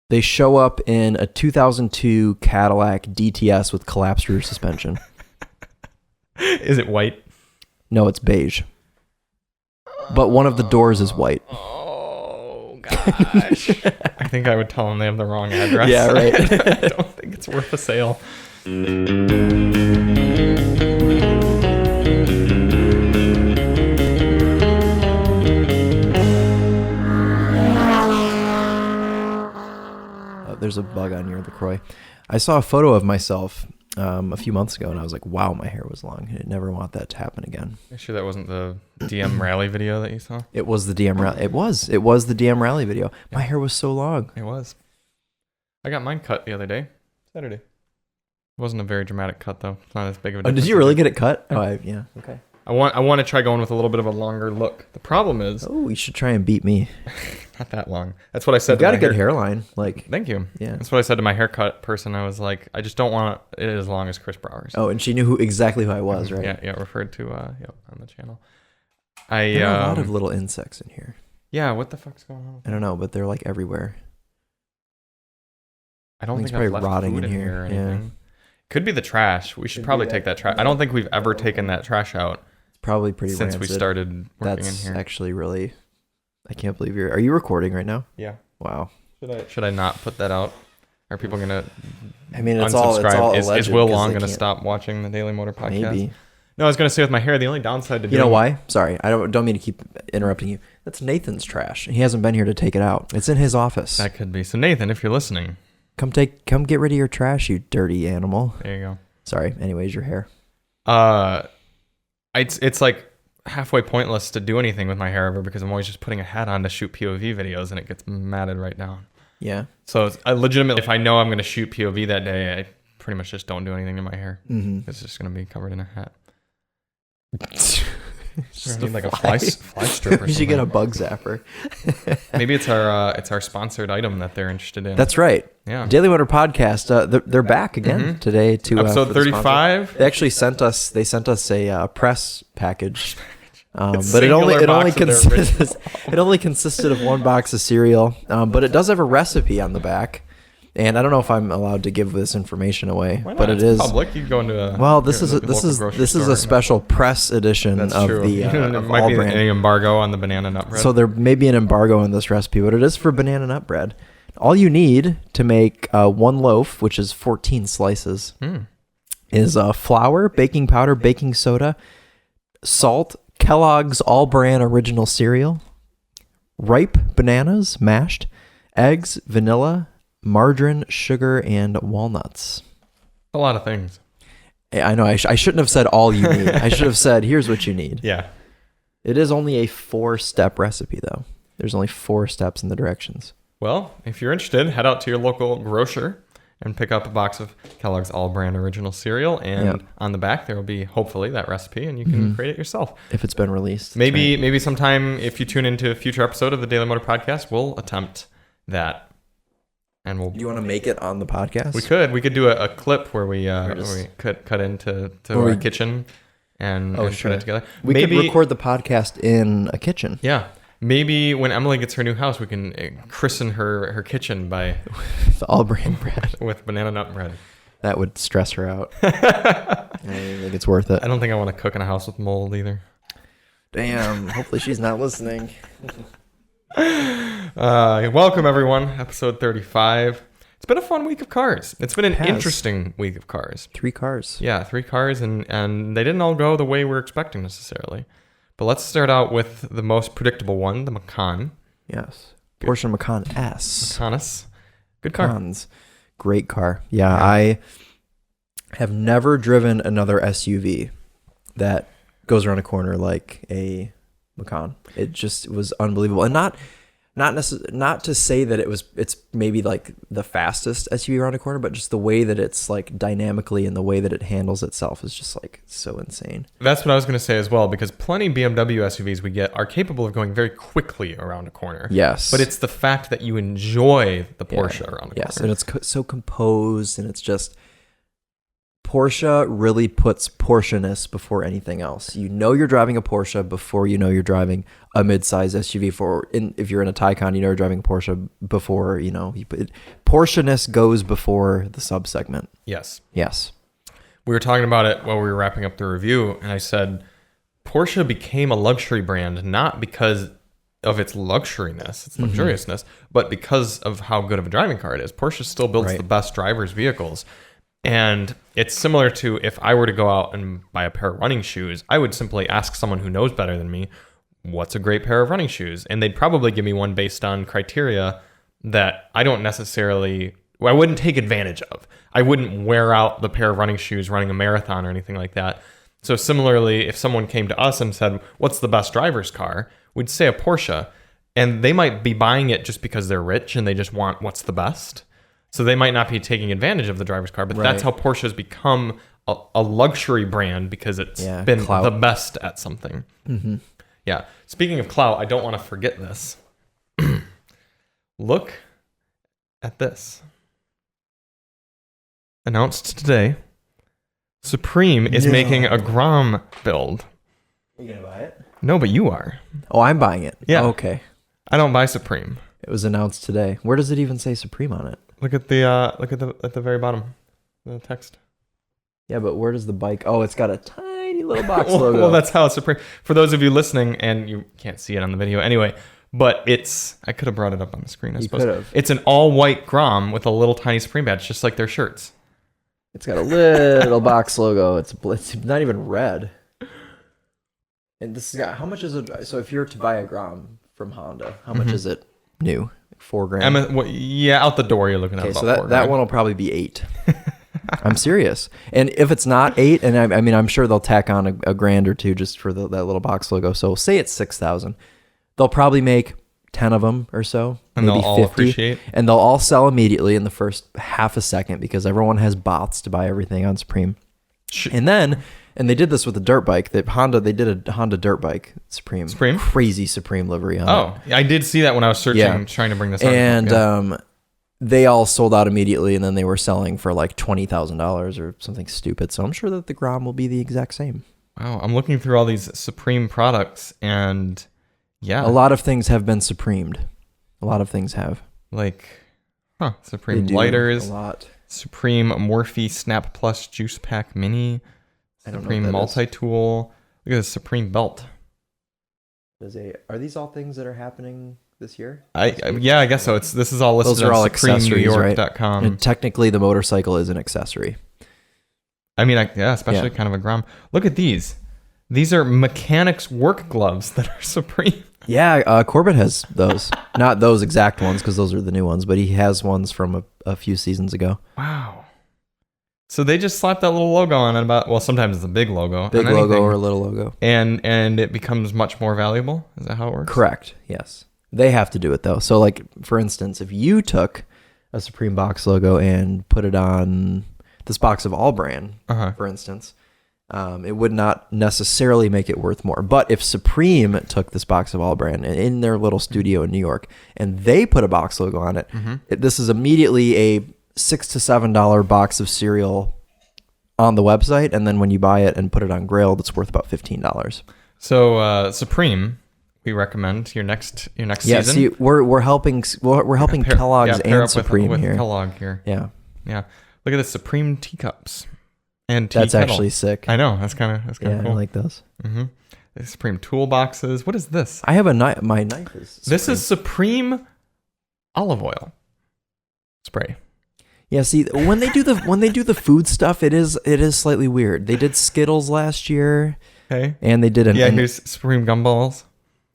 They show up in a 2002 Cadillac DTS with collapsed rear suspension. Is it white? No, it's beige. But one of the doors is white. Oh, gosh. I think I would tell them they have the wrong address. Yeah, right. I don't think it's worth a sale. There's a bug on your LaCroix. I saw a photo of myself a few months ago, and I was like, wow, my hair was long. I never want that to happen again. You sure that wasn't the DM rally video that you saw? It was the DM rally. It was the DM rally video. My hair was so long. It was. I got mine cut the other day. Saturday. It wasn't a very dramatic cut, though. It's not as big of a difference. Oh, did you really get it cut? Oh, yeah. Okay. I want to try going with a little bit of a longer look. The problem is... Oh, you should try and beat me. Not that long. That's what I said. You've got a good hairline. Like, thank you. Yeah. That's what I said to my haircut person. I was like, I just don't want it as long as Chris Brower's. Oh, and she knew exactly who I was, right? Yeah, referred to on the channel. There are a lot of little insects in here. Yeah, what the fuck's going on? I don't know, but they're like everywhere. I don't think probably I've left rotting food in here. or anything. Could be the trash. We should probably take that trash. I don't think we've ever taken that trash out. Probably pretty since rancid. We started working That's in here. Actually really, I can't believe are you recording right now? Yeah. Wow. Should I not put that out? Are people gonna? I mean, it's unsubscribe? all Is Will Long gonna stop watching the Daily Motor Podcast? Maybe. No, I was gonna say with my hair, the only downside to you know why? Sorry, I don't mean to keep interrupting you. That's Nathan's trash. He hasn't been here to take it out. It's in his office. That could be. So Nathan, if you're listening, come get rid of your trash, you dirty animal. There you go. Sorry. Anyways, your hair. It's like halfway pointless to do anything with my hair ever because I'm always just putting a hat on to shoot POV videos and it gets matted right down. Yeah. So I legitimately, if I know I'm going to shoot POV that day, I pretty much just don't do anything to my hair. Mm-hmm. It's just going to be covered in a hat. Just need like a fly strip or something. You should get a bug zapper. Maybe it's our sponsored item that they're interested in. That's right. Yeah. Daily Motor Podcast. They're back again today to episode 35. They actually sent us a press package. But it only consisted of one box of cereal. But it does have a recipe on the back. And I don't know if I'm allowed to give this information away, but it is public. You go into a this is a special press edition of the there might be an embargo on the banana nut bread. So there may be an embargo on this recipe, but it is for banana nut bread. All you need to make one loaf, which is 14 slices, is flour, baking powder, baking soda, salt, Kellogg's All-Bran original cereal, ripe bananas mashed, eggs, vanilla, margarine, sugar, and walnuts. A lot of things. I know. I shouldn't have said all you need. I should have said, here's what you need. Yeah. It is only a 4-step recipe, though. There's only 4 steps in the directions. Well, if you're interested, head out to your local grocer and pick up a box of Kellogg's All-Bran original cereal. And on the back, there will be, hopefully, that recipe, and you can create it yourself. If it's been released. Maybe sometime, if you tune into a future episode of the Daily Motor Podcast, we'll attempt that. And do you want to make it on the podcast? We could do a clip where we cut into our kitchen and put it together. We could record the podcast in a kitchen. Yeah. Maybe when Emily gets her new house, we can christen her kitchen by with All-Bran bread. With banana nut bread. That would stress her out. I don't think it's worth it. I don't think I want to cook in a house with mold either. Damn. Hopefully she's not listening. Welcome everyone, episode 35. It's been a fun week of cars. It's been an interesting week of cars. 3 cars. Yeah, 3 cars, and they didn't all go the way we were expecting necessarily. But let's start out with the most predictable one, the Macan. Yes. Porsche Macan S. Macanus. Good car. Macans. Great car. Yeah, I have never driven another SUV that goes around a corner like a Macan. It just was unbelievable, and not to say that it's maybe like the fastest SUV around a corner, but just the way that it's like dynamically and the way that it handles itself is just like so insane. That's what I was going to say as well, because plenty BMW SUVs we get are capable of going very quickly around a corner. Yes, but it's the fact that you enjoy the Porsche around a corner. Yes, and it's so composed, and it's just Porsche really puts Porsche-ness before anything else. You know you're driving a Porsche before you know you're driving a midsize SUV. If you're in a Taycan, you know you're driving a Porsche before, Porsche-ness goes before the subsegment. Yes. Yes. We were talking about it while we were wrapping up the review, and I said Porsche became a luxury brand not because of its luxuriness, its luxuriousness, but because of how good of a driving car it is. Porsche still builds the best drivers' vehicles. And it's similar to if I were to go out and buy a pair of running shoes, I would simply ask someone who knows better than me, what's a great pair of running shoes? And they'd probably give me one based on criteria that I wouldn't take advantage of. I wouldn't wear out the pair of running shoes running a marathon or anything like that. So similarly, if someone came to us and said, what's the best driver's car? We'd say a Porsche. And they might be buying it just because they're rich and they just want what's the best. So they might not be taking advantage of the driver's car, but that's how Porsche has become a luxury brand because it's been clout. The best at something. Mm-hmm. Yeah. Speaking of clout, I don't want to forget this. Look at this. Announced today, Supreme is making a Grom build. Are you going to buy it? No, but you are. Oh, I'm buying it. Yeah. Oh, okay. I don't buy Supreme. It was announced today. Where does it even say Supreme on it? Look at the very bottom, the text. Yeah, but where does the bike? Oh, it's got a tiny little box logo. Well, that's how it's Supreme. For those of you listening, and you can't see it on the video anyway, but I could have brought it up on the screen. I suppose. You could have. It's an all-white Grom with a little tiny Supreme badge, just like their shirts. It's got a little box logo. It's not even red. And this has got, how much is it? So if you're to buy a Grom from Honda, how much is it new? $4,000. Out the door you're looking at. Okay, so that one will probably be $8,000. I'm serious. And if it's not $8,000, and I'm sure they'll tack on a grand or two just for that little box logo. So say it's $6,000. They'll probably make 10 of them or so, and maybe they'll 50, all appreciate. And they'll all sell immediately in the first half a second because everyone has bots to buy everything on Supreme. And they did this with a dirt bike. They did a Honda dirt bike, Supreme. Crazy Supreme livery on it. I did see that when I was searching, trying to bring this up. And they all sold out immediately, and then they were selling for like $20,000 or something stupid. So I'm sure that the Grom will be the exact same. Wow, I'm looking through all these Supreme products, and a lot of things have been Supremed. A lot of things have. Supreme lighters. A lot. Supreme Morphe Snap Plus Juice Pack Mini. Supreme multi-tool. Look at this Supreme belt. Are these all things that are happening this year? I guess so. This is all listed on SupremeNewYork.com. And technically, the motorcycle is an accessory. Especially kind of a Grom. Look at these. These are mechanics work gloves that are Supreme. Yeah, Corbett has those. Not those exact ones because those are the new ones, but he has ones from a few seasons ago. Wow. So they just slap that little logo on it sometimes it's a big logo. Big logo or a little logo. And it becomes much more valuable? Is that how it works? Correct, yes. They have to do it though. So for instance, if you took a Supreme box logo and put it on this box of All Brand, for instance, it would not necessarily make it worth more. But if Supreme took this box of All Brand in their little studio in New York and they put a box logo on it, this is immediately a $6 to $7 box of cereal on the website, and then when you buy it and put it on Grailed, it's worth about $15. So Supreme, we recommend your next season. Yeah, see, we're helping Kellogg's and Supreme with here. Kellogg here. Yeah. Look at the Supreme teacups and that's actually sick. I know that's kind of cool. I like those. The Supreme toolboxes. What is this? I have a knife. My knife is Supreme. This is Supreme olive oil spray. Yeah, see, when they do the food stuff, it is slightly weird. They did Skittles last year. Okay. And they did here's Supreme gumballs.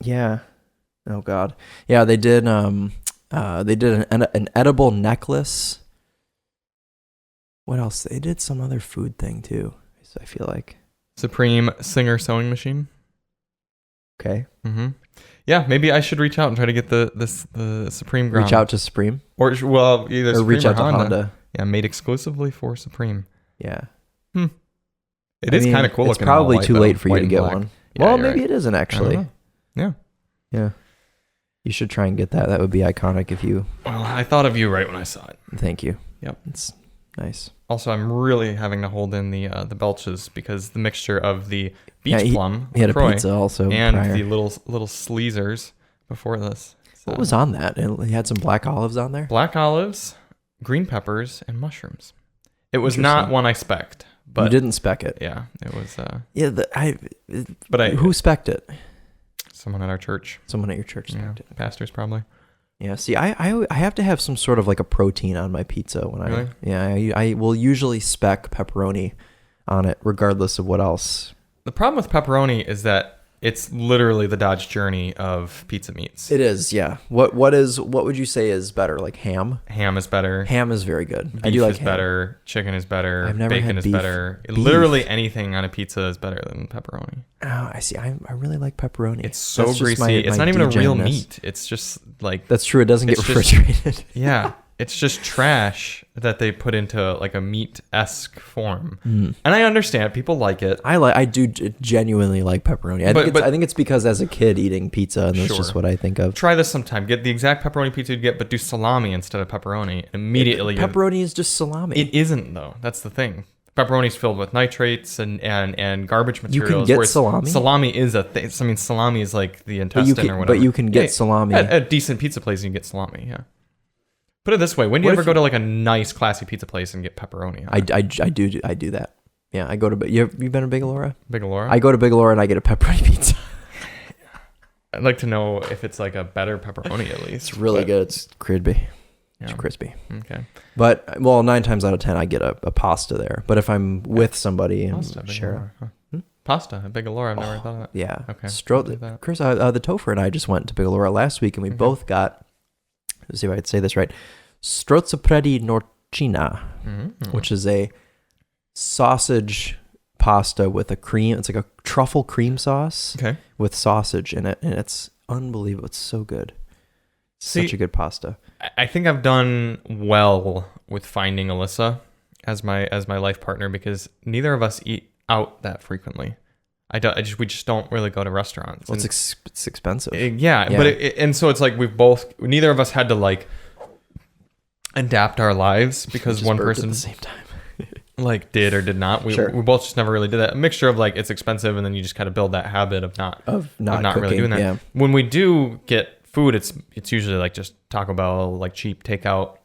Yeah. Oh God. Yeah, they did an edible necklace. What else? They did some other food thing too. I feel like Supreme Singer sewing machine. Okay. Yeah, maybe I should reach out and try to get the Supreme Grom. Reach out to Supreme? Either Supreme reach out or to Honda. Yeah, made exclusively for Supreme. Yeah. It is kind of cool. It's probably too late for you to get one. Yeah, well, maybe it isn't actually. Yeah. You should try and get that. That would be iconic if you... Well, I thought of you right when I saw it. Thank you. Yep. Nice. Also, I'm really having to hold in the belches because the mixture of the beach he, plum, he had LaCroix, a pizza also, and prior. the little sleezers before this. So, what was on that? And he had some black olives on there. Black olives, green peppers, and mushrooms. It was not one I spec'd, but you didn't spec it. Yeah, it was. Who spec'd it? Someone at our church. Someone at your church spec'd it. Pastors probably. Yeah. See, I have to have some sort of like a protein on my pizza when really? I will usually spec pepperoni on it regardless of what else. The problem with pepperoni is that it's literally the Dodge Journey of pizza meats. It is, yeah. What would you say is better? Like ham? Ham is better. Ham is very good. Beef I do like is ham. better. Chicken is better. I've never Bacon had is beef. better. Beef. Literally anything on a pizza is better than pepperoni. Oh, I see. I really like pepperoni. It's so greasy. It's not even a real meat. It's just like... That's true. It doesn't get refrigerated. Yeah. It's just trash that they put into like a meat-esque form. And I understand. People like it. I do genuinely like pepperoni. I think it's because as a kid eating pizza, and that's just what I think of. Try this sometime. Get the exact pepperoni pizza you'd get, but do salami instead of pepperoni. Immediately. Pepperoni is just salami. It isn't, though. That's the thing. Pepperoni is filled with nitrates and garbage materials. You can get salami? Salami is a thing. I mean, salami is like the intestine or whatever. But you can get salami. At a decent pizza place, you can get salami, yeah. Put it this way: when do you ever go to like a nice, classy pizza place and get pepperoni? I do that. Yeah, I go to. You've been to Big Allura? Big Allura. I go to Big Allura and I get a pepperoni pizza. I'd like to know if it's like a better pepperoni at least. It's really good. It's crispy. Yeah. It's crispy. Okay. But 9 times out of 10, I get a pasta there. But if I'm with somebody and share Pasta at Big Allura, I've never thought of that. Yeah. Okay. Chris, the Topher and I just went to Big Allura last week, and we both got. Let's see if I could say this right. Strozzopredi Norcina, which is a sausage pasta with a cream. It's like a truffle cream sauce with sausage in it, and it's unbelievable. It's so good. Such a good pasta. I think I've done well with finding Alyssa as my life partner because neither of us eat out that frequently. We just don't really go to restaurants. Well, it's expensive. But and so it's like neither of us had to like adapt our lives because one person at the same time like did or did not. We both just never really did that. A mixture of like it's expensive and then you just kind of build that habit of not cooking, really doing that. Yeah. When we do get food, it's usually like just Taco Bell, like cheap takeout,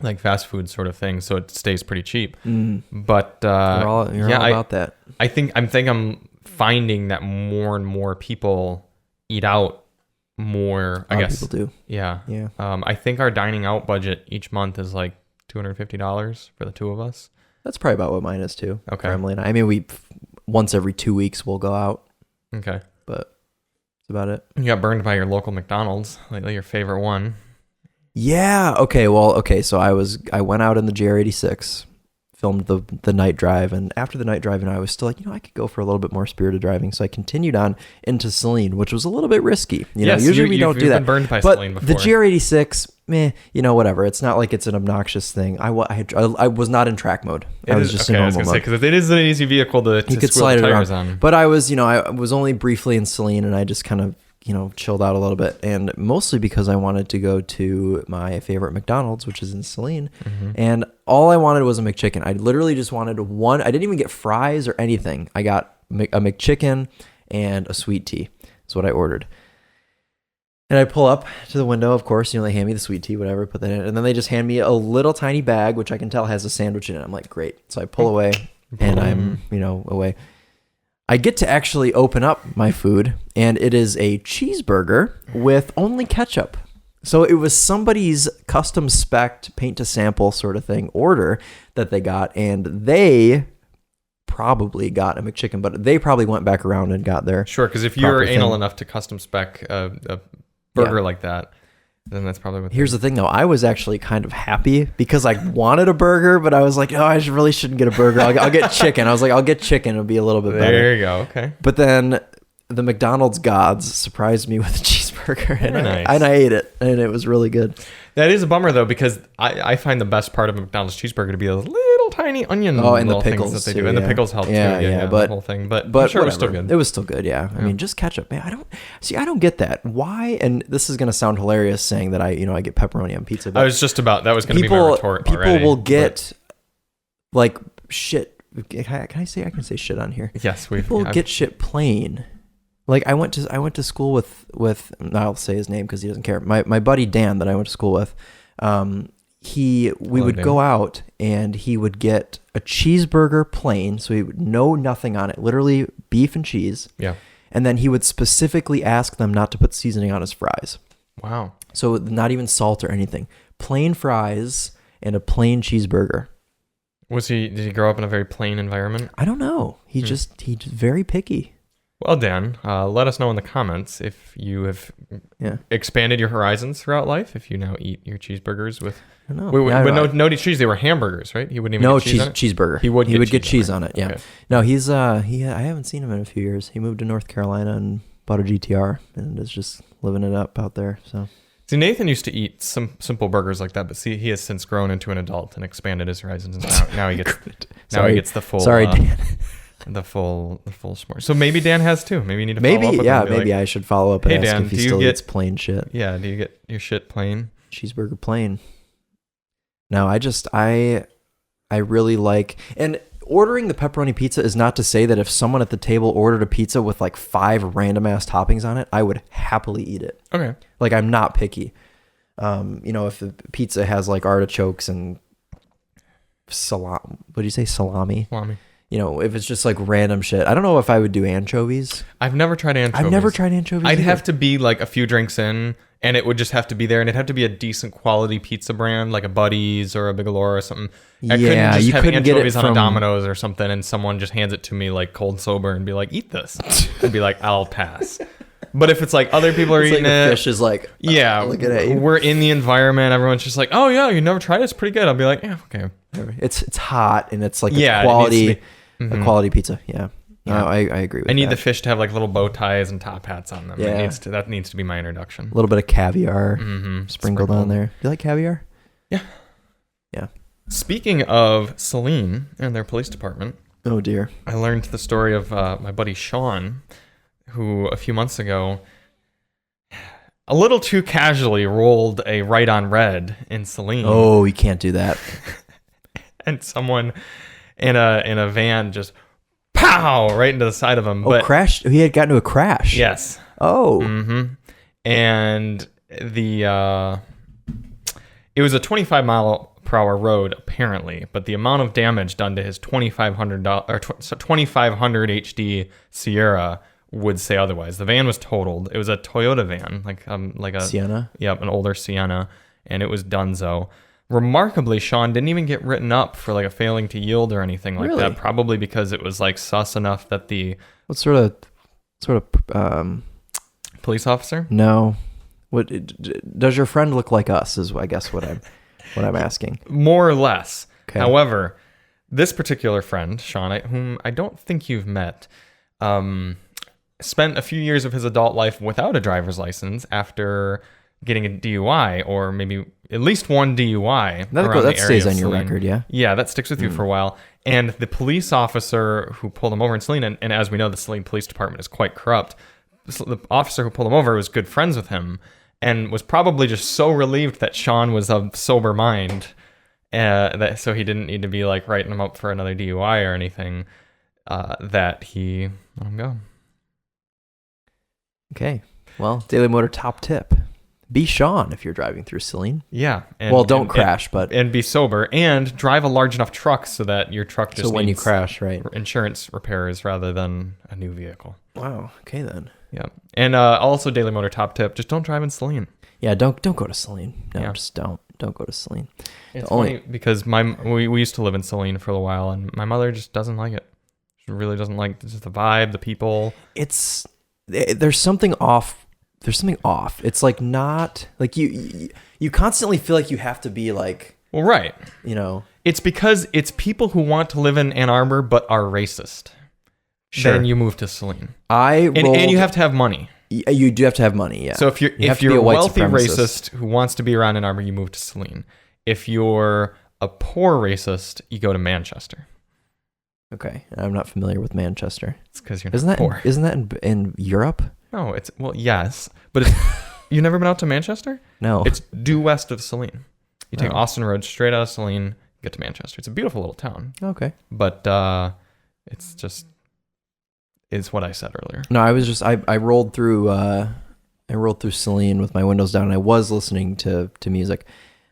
like fast food sort of thing. So it stays pretty cheap. But you're all about that. I think I'm finding that more and more people eat out more. I guess people do. Yeah. I think our dining out budget each month is like $250 for the two of us. That's probably about what mine is too. Okay. For Emily and I mean, we once every 2 weeks we'll go out. Okay. But that's about it. You got burned by your local McDonald's lately. Your favorite one. Yeah. Okay. Well. Okay. So I went out in the GR86. Filmed the night drive, and after the night drive, I was still like, I could go for a little bit more spirited driving, so I continued on into Celine, which was a little bit risky. Usually we don't do that. Been burned by but Celine before. The GR86, whatever. It's not like it's an obnoxious thing. I was not in track mode. I was just in normal mode. Because it is an easy vehicle to you could slide it around on. But I was only briefly in Celine, and I just kind of chilled out a little bit, and mostly because I wanted to go to my favorite McDonald's, which is in Celine, and all I wanted was a McChicken. I literally just wanted one. I didn't even get fries or anything. I got a McChicken and a sweet tea. That's what I ordered. And I pull up to the window, of course, they hand me the sweet tea, whatever, put that in, and then they just hand me a little tiny bag, which I can tell has a sandwich in it. I'm like, great. So I pull away, and I'm, away. I get to actually open up my food, and it is a cheeseburger with only ketchup. So it was somebody's custom spec'd paint to sample sort of thing order that they got, and they probably got a McChicken, but they probably went back around and got their Sure, because if you're anal enough to custom spec a burger like that, then that's probably what. Here's the thing, though. I was actually kind of happy because I wanted a burger, but I was like, I really shouldn't get a burger. I'll get chicken. I was like, I'll get chicken. It'll be a little bit better. There you go. Okay. But then the McDonald's gods surprised me with a cheeseburger, and I ate it, and it was really good. That is a bummer, though, because I find the best part of a McDonald's cheeseburger to be a little tiny onion. And the pickles that they too, do, and the pickles help too. Yeah, but the whole thing. But I'm sure, it was still good. It was still good. Yeah. I mean, just ketchup, man. I don't get that. Why? And this is gonna sound hilarious saying that I get pepperoni on pizza. But that was going to be my retort. People will get like shit. Can I say I can say shit on here? Yes, people get shit plain. Like I went to school with I'll say his name because he doesn't care. My buddy Dan that I went to school with. We would go out and he would get a cheeseburger plain, so he would nothing on it, literally beef and cheese. Yeah. And then he would specifically ask them not to put seasoning on his fries. Wow. So not even salt or anything. Plain fries and a plain cheeseburger. Did he grow up in a very plain environment? I don't know. He's very picky. Well, Dan, let us know in the comments if you have expanded your horizons throughout life. If you now eat your cheeseburgers with no cheese, they were hamburgers, right? He wouldn't even get cheese on it? Cheeseburger. He would get cheese on it. Yeah. Okay. No, he's I haven't seen him in a few years. He moved to North Carolina and bought a GTR and is just living it up out there. So. See, Nathan used to eat some simple burgers like that, but see, he has since grown into an adult and expanded his horizons. And now he gets he gets the full. Sorry, Dan. The full smart. So maybe Dan has too. Maybe you need to follow up with him. Maybe I should follow up and ask Dan, if he still eats plain shit. Yeah, do you get your shit plain? Cheeseburger plain. No, I really like, and ordering the pepperoni pizza is not to say that if someone at the table ordered a pizza with like 5 random ass toppings on it, I would happily eat it. Okay. Like I'm not picky. If the pizza has like artichokes and salami, what do you say? Salami. If it's just like random shit. I don't know if I would do anchovies. I've never tried anchovies. I'd either. Have to be like a few drinks in, and it would just have to be there, and it'd have to be a decent quality pizza brand, like a Buddy's or a Bigelow or something. I couldn't just have anchovies on a Domino's or something, and someone just hands it to me like cold sober and be like, eat this. I'd be like, I'll pass. But if it's like other people are eating it, fish is like, looking at you. We're in the environment. Everyone's just like, oh yeah, you never tried it. It's pretty good. I'll be like, yeah, okay. It's hot and it's like a quality pizza. Yeah. No, I agree with that. I need the fish to have like little bow ties and top hats on them. Yeah. That needs to be my introduction. A little bit of caviar sprinkled on there. You like caviar? Yeah. Yeah. Speaking of Celine and their police department. Oh dear. I learned the story of my buddy Sean, who a few months ago a little too casually rolled a right on red in Celine. Oh, you can't do that. And someone in a van just pow right into the side of him. Oh, crashed? He had gotten to a crash. Yes. Oh. Mm-hmm. And it was a 25-mile-per-hour road apparently, but the amount of damage done to his 2500 HD Sierra would say otherwise. The van was totaled. It was a Toyota van, like a Sienna. Yep, an older Sienna, and it was donezo. Remarkably, Sean didn't even get written up for like a failing to yield or anything like that. Probably because it was like sus enough that the what sort of police officer? No, what does your friend look like us? Is I guess what I'm asking. More or less. Okay. However, this particular friend, Sean, whom I don't think you've met, spent a few years of his adult life without a driver's license after getting a DUI, or maybe at least one DUI. That stays on your record, yeah? Yeah, that sticks with you for a while. And the police officer who pulled him over in Celine, and as we know, the Celine Police Department is quite corrupt. The officer who pulled him over was good friends with him and was probably just so relieved that Sean was of sober mind, so he didn't need to be like writing him up for another DUI or anything, that he let him go. Okay. Well, Daily Motor top tip. Be Sean if you're driving through Celine. Yeah. Don't crash, but be sober and drive a large enough truck so that your truck just when you crash, right? Insurance repairs rather than a new vehicle. Wow. Okay then. Yeah. And also Daily Motor top tip, just don't drive in Celine. Yeah, don't go to Celine. No, just don't go to Celine. It's funny because we used to live in Celine for a while, and my mother just doesn't like it. She really doesn't like just the vibe, the people. There's something off. There's something off. It's like not like you constantly feel like you have to be like, well, right. It's because it's people who want to live in Ann Arbor but are racist. Sure. Then you move to Celine. And you have to have money. You do have to have money, yeah. So if you're a wealthy racist who wants to be around Ann Arbor, you move to Celine. If you're a poor racist, you go to Manchester. Okay, I'm not familiar with Manchester. It's because you're not poor. Isn't that in Europe? No, yes, but you've never been out to Manchester? No. It's due west of Celine. You take Austin Road straight out of Celine, get to Manchester. It's a beautiful little town. Okay. But it's what I said earlier. No, I rolled through Celine with my windows down, and I was listening to music.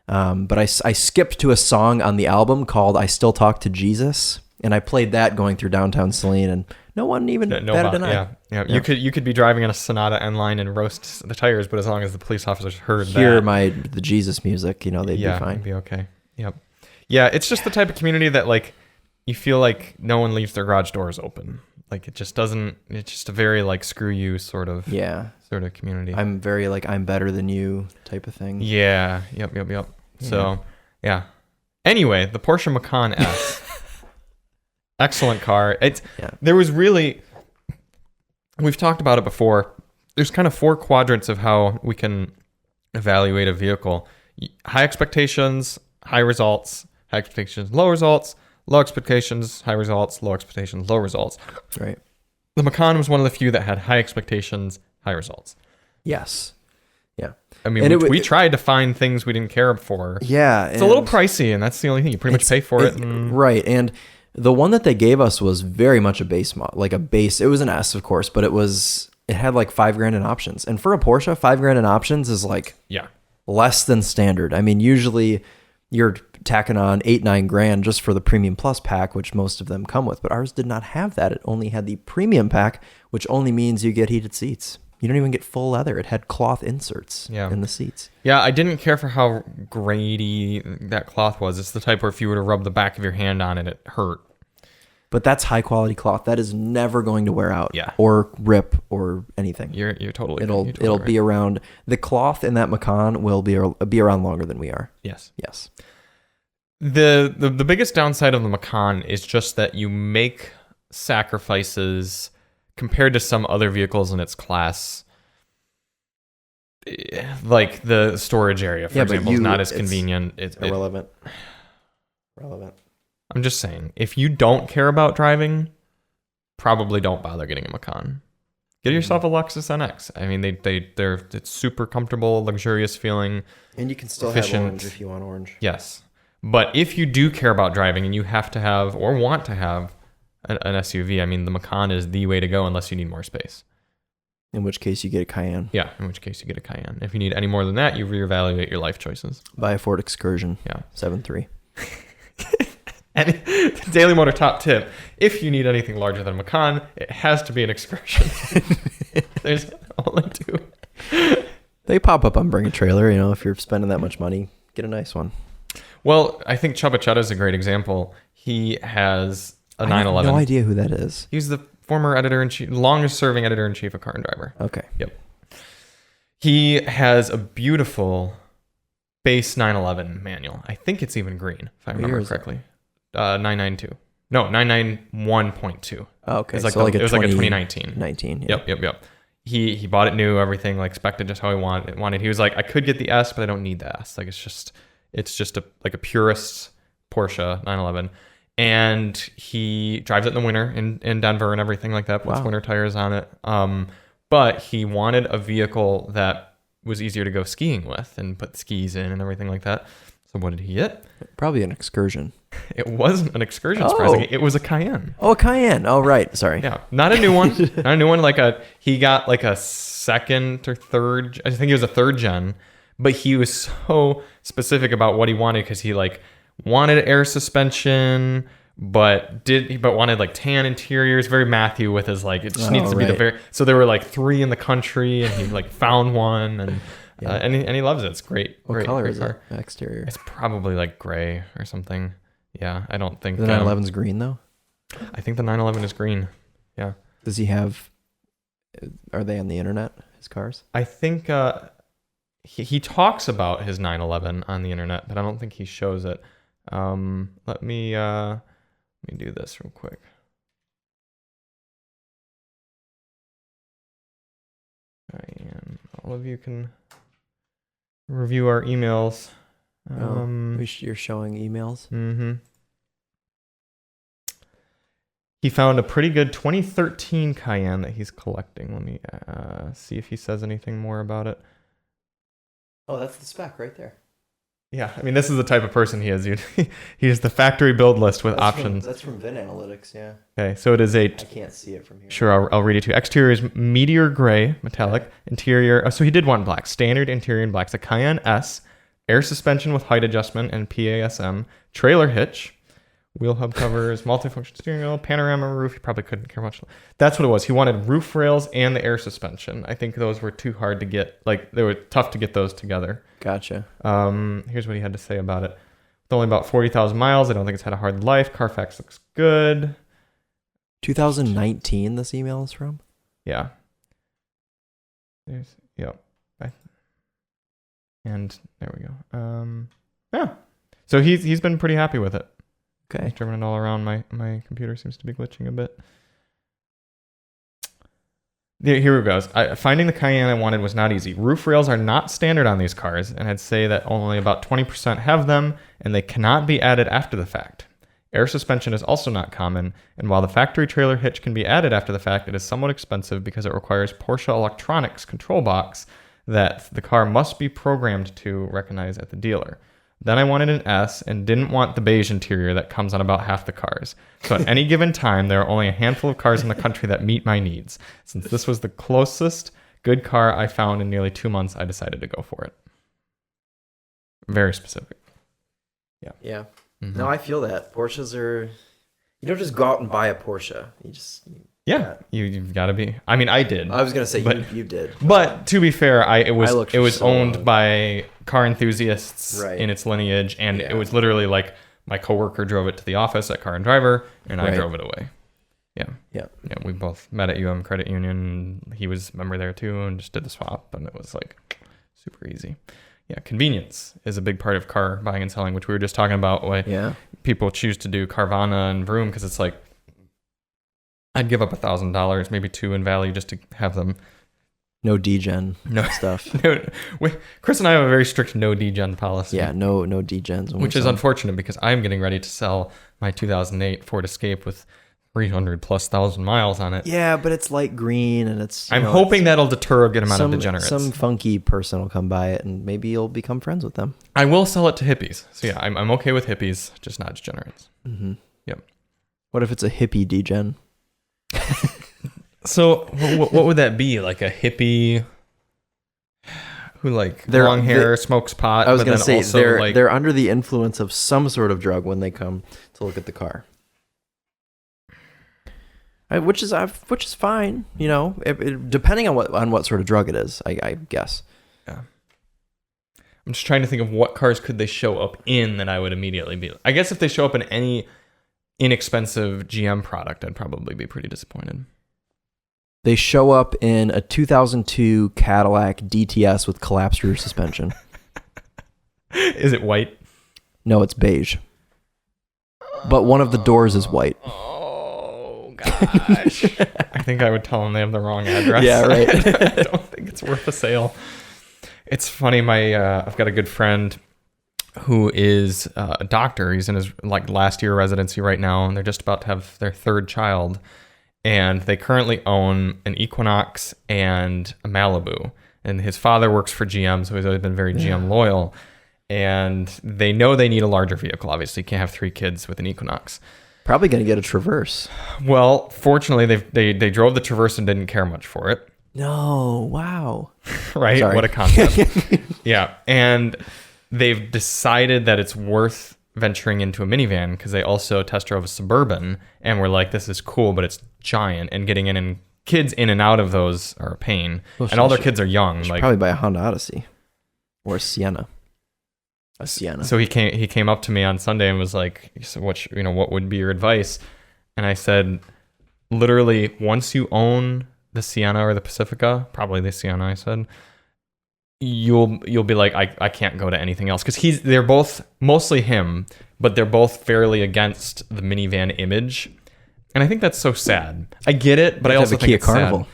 But I skipped to a song on the album called "I Still Talk to Jesus," and I played that going through downtown Celine, and no one even batted an eye. Yeah. You could be driving in a Sonata N line and roast the tires, but as long as the police officers heard the Jesus music, they'd be fine. They'd be okay. Yep. Yeah, it's just the type of community that like you feel like no one leaves their garage doors open. Like it just doesn't. It's just a very like screw you sort of community. I'm very like I'm better than you type of thing. Yeah. Yep. Yeah. So yeah. Anyway, the Porsche Macan S. Excellent car. There was really, we've talked about it before. There's kind of 4 quadrants of how we can evaluate a vehicle. High expectations, high results, high expectations, low results, low expectations, high results, low expectations, low results. Right. The Macan was one of the few that had high expectations, high results. Yes. Yeah. I mean, we tried to find things we didn't care for. Yeah. It's a little pricey, and that's the only thing. You pretty much pay for it. Right. And the one that they gave us was very much a base model, like a base. It was an S, of course, but it had like $5,000 in options. And for a Porsche, $5,000 in options is like less than standard. I mean, usually you're tacking on $8-9 just for the Premium Plus pack, which most of them come with. But ours did not have that. It only had the Premium pack, which only means you get heated seats. You don't even get full leather. It had cloth inserts in the seats. Yeah, I didn't care for how grady that cloth was. It's the type where if you were to rub the back of your hand on it, it hurt. But that's high quality cloth. That is never going to wear out or rip or anything. You're totally It'll be around. The cloth in that Macan will be around longer than we are. Yes. The biggest downside of the Macan is just that you make sacrifices compared to some other vehicles in its class. Like the storage area, for example, is not as convenient. It's irrelevant. I'm just saying, if you don't care about driving, probably don't bother getting a Macan. Get yourself a Lexus NX. I mean, it's super comfortable, luxurious feeling, and you can still efficient. Have orange if you want orange. Yes, but if you do care about driving and you have to have or want to have an SUV, I mean, the Macan is the way to go unless you need more space. In which case you get a Cayenne. Yeah, in which case you get a Cayenne. If you need any more than that, you reevaluate your life choices. Buy a Ford Excursion. Yeah. 7.3. And Daily Motor top tip: if you need anything larger than a Macan, it has to be an Excursion. There's only 2. They pop up on Bring a Trailer. If you're spending that much money, get a nice one. Well, I think Chubba Chutta is a great example. He has a 911. I have no idea who that is. He's the former editor-in-chief, longest-serving editor-in-chief of Car and Driver. Okay. Yep. He has a beautiful base 911 manual. I think it's even green, if I remember correctly. 992. No, 991.2. Oh, okay. It was like a 2019. 19. Yeah. Yep. He bought it new, everything like spec'd just how he wanted. He was like, I could get the S, but I don't need the S. Like it's just a purist Porsche 911. And he drives it in the winter in Denver and everything like that. Puts winter tires on it. But he wanted a vehicle that was easier to go skiing with and put skis in and everything like that. So what did he get? Probably an Excursion. It wasn't an Excursion, surprisingly. It was a Cayenne. Oh, a Cayenne. Oh, right. Sorry. Yeah. Not a new one. Not a new one. He got like a second or third. I think it was a 3rd gen. But he was so specific about what he wanted because he wanted air suspension, but wanted tan interiors. Very Matthew with his it just needs to be the very. So there were 3 in the country, and he found one, and and he loves it. It's great. What color great is car. it? Exterior. It's probably gray or something. Yeah, I don't think the 911's green though. I think the 911 is green. Yeah. Does he have? Are they on the internet? His cars? I think he talks about his 911 on the internet, but I don't think he shows it. Let me do this real quick. And all of you can review our emails. You're showing emails? Mm-hmm. He found a pretty good 2013 Cayenne that he's collecting. Let me see if he says anything more about it. Oh, that's the spec right there. Yeah, I mean, this is the type of person he is. He's the factory build list with options. That's from Vin Analytics, yeah. Okay, so it is I can't see it from here. Sure, I'll read it to you. Exterior is meteor gray, metallic. Okay. Interior, so he did want black. Standard interior in black. It's a Cayenne S. Air suspension with height adjustment and PASM. Trailer hitch. Wheel hub covers, multifunction steering wheel, panorama roof. He probably couldn't care much. That's what it was. He wanted roof rails and the air suspension. I think those were too hard to get. Like, they were tough to get those together. Gotcha. Here's what he had to say about it. With only about 40,000 miles, I don't think it's had a hard life. Carfax looks good. 2019, this email is from? Yeah. Yep. And there we go. Yeah. So he's been pretty happy with it. Okay. He's driven it all around. My computer seems to be glitching a bit. Here it goes. Finding the Cayenne I wanted was not easy. Roof rails are not standard on these cars, and I'd say that only about 20% have them, and they cannot be added after the fact. Air suspension is also not common, and while the factory trailer hitch can be added after the fact, it is somewhat expensive because it requires Porsche electronics control box that the car must be programmed to recognize at the dealer. Then I wanted an S and didn't want the beige interior that comes on about half the cars. So at any given time, there are only a handful of cars in the country that meet my needs. Since this was the closest good car I found in nearly 2 months, I decided to go for it. Very specific. Yeah. Yeah. Mm-hmm. No, I feel that. Porsches are... You don't just go out and buy a Porsche. You've got to be. I mean, I did. I was gonna say you did. But to be fair, it was owned by car enthusiasts in its lineage, and it was literally like my coworker drove it to the office at Car and Driver, and I drove it away. Yeah. We both met at UM Credit Union. He was a member there too, and just did the swap, and it was like super easy. Yeah, convenience is a big part of car buying and selling, which we were just talking about. Why people choose to do Carvana and Vroom, because it's like, I'd give up $1,000, maybe $2 in value just to have them. No degen stuff. Chris and I have a very strict no degen policy. Yeah, no degens. Which is unfortunate because I'm getting ready to sell my 2008 Ford Escape with 300,000+ miles on it. Yeah, but it's light green and it's... I'm hoping that'll deter a good amount of degenerates. Some funky person will come by it and maybe you'll become friends with them. I will sell it to hippies. So yeah, I'm okay with hippies, just not degenerates. Mm-hmm. Yep. What if it's a hippie degen? So what would that be? Like a hippie who long hair, smokes pot? I was going to say they're under the influence of some sort of drug when they come to look at the car, which is fine. You know, depending on what sort of drug it is, I guess. Yeah. I'm just trying to think of what cars could they show up in that I would immediately be. I guess if they show up in any inexpensive GM product, I'd probably be pretty disappointed. They show up in a 2002 Cadillac DTS with collapsed rear suspension. Is it white? No, it's beige. But one of the doors is white. Oh, gosh. I think I would tell them they have the wrong address. Yeah, right. I don't think it's worth a sale. It's funny. I've got a good friend who is a doctor. He's in his last year residency right now, and they're just about to have their third child. And they currently own an Equinox and a Malibu. And his father works for GM, so he's always been very GM loyal. And they know they need a larger vehicle. Obviously, you can't have 3 kids with an Equinox. Probably going to get a Traverse. Well, fortunately, they drove the Traverse and didn't care much for it. No, wow. Right? Sorry. What a concept. Yeah. And they've decided that it's worth venturing into a minivan because they also test drove a Suburban and were like, this is cool, but it's giant, and getting in and kids in and out of those are a pain. Well, and all their kids are young. Probably buy a Honda Odyssey or a Sienna. A Sienna. So he came up to me on Sunday and was like, so what would be your advice? And I said, literally, once you own the Sienna or the Pacifica, probably the Sienna, I said, you'll be like, I can't go to anything else, because they're both, mostly him, but they're both fairly against the minivan image, and I think that's so sad. I get it, but I also think it's Carnival. Sad.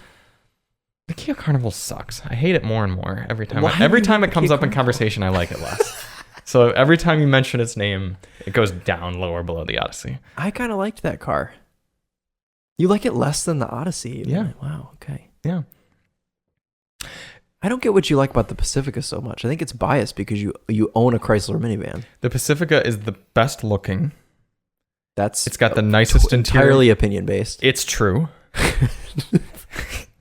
The Kia Carnival sucks. I hate it more and more every time. Every time it comes up in conversation, I like it less. So every time you mention its name, it goes down lower below the Odyssey. I kind of liked that car. You like it less than the Odyssey? Yeah. Wow. Okay. Yeah. I don't get what you like about the Pacifica so much. I think it's biased because you own a Chrysler minivan. The Pacifica is the best looking. It's got the nicest interior. Entirely opinion based. It's true.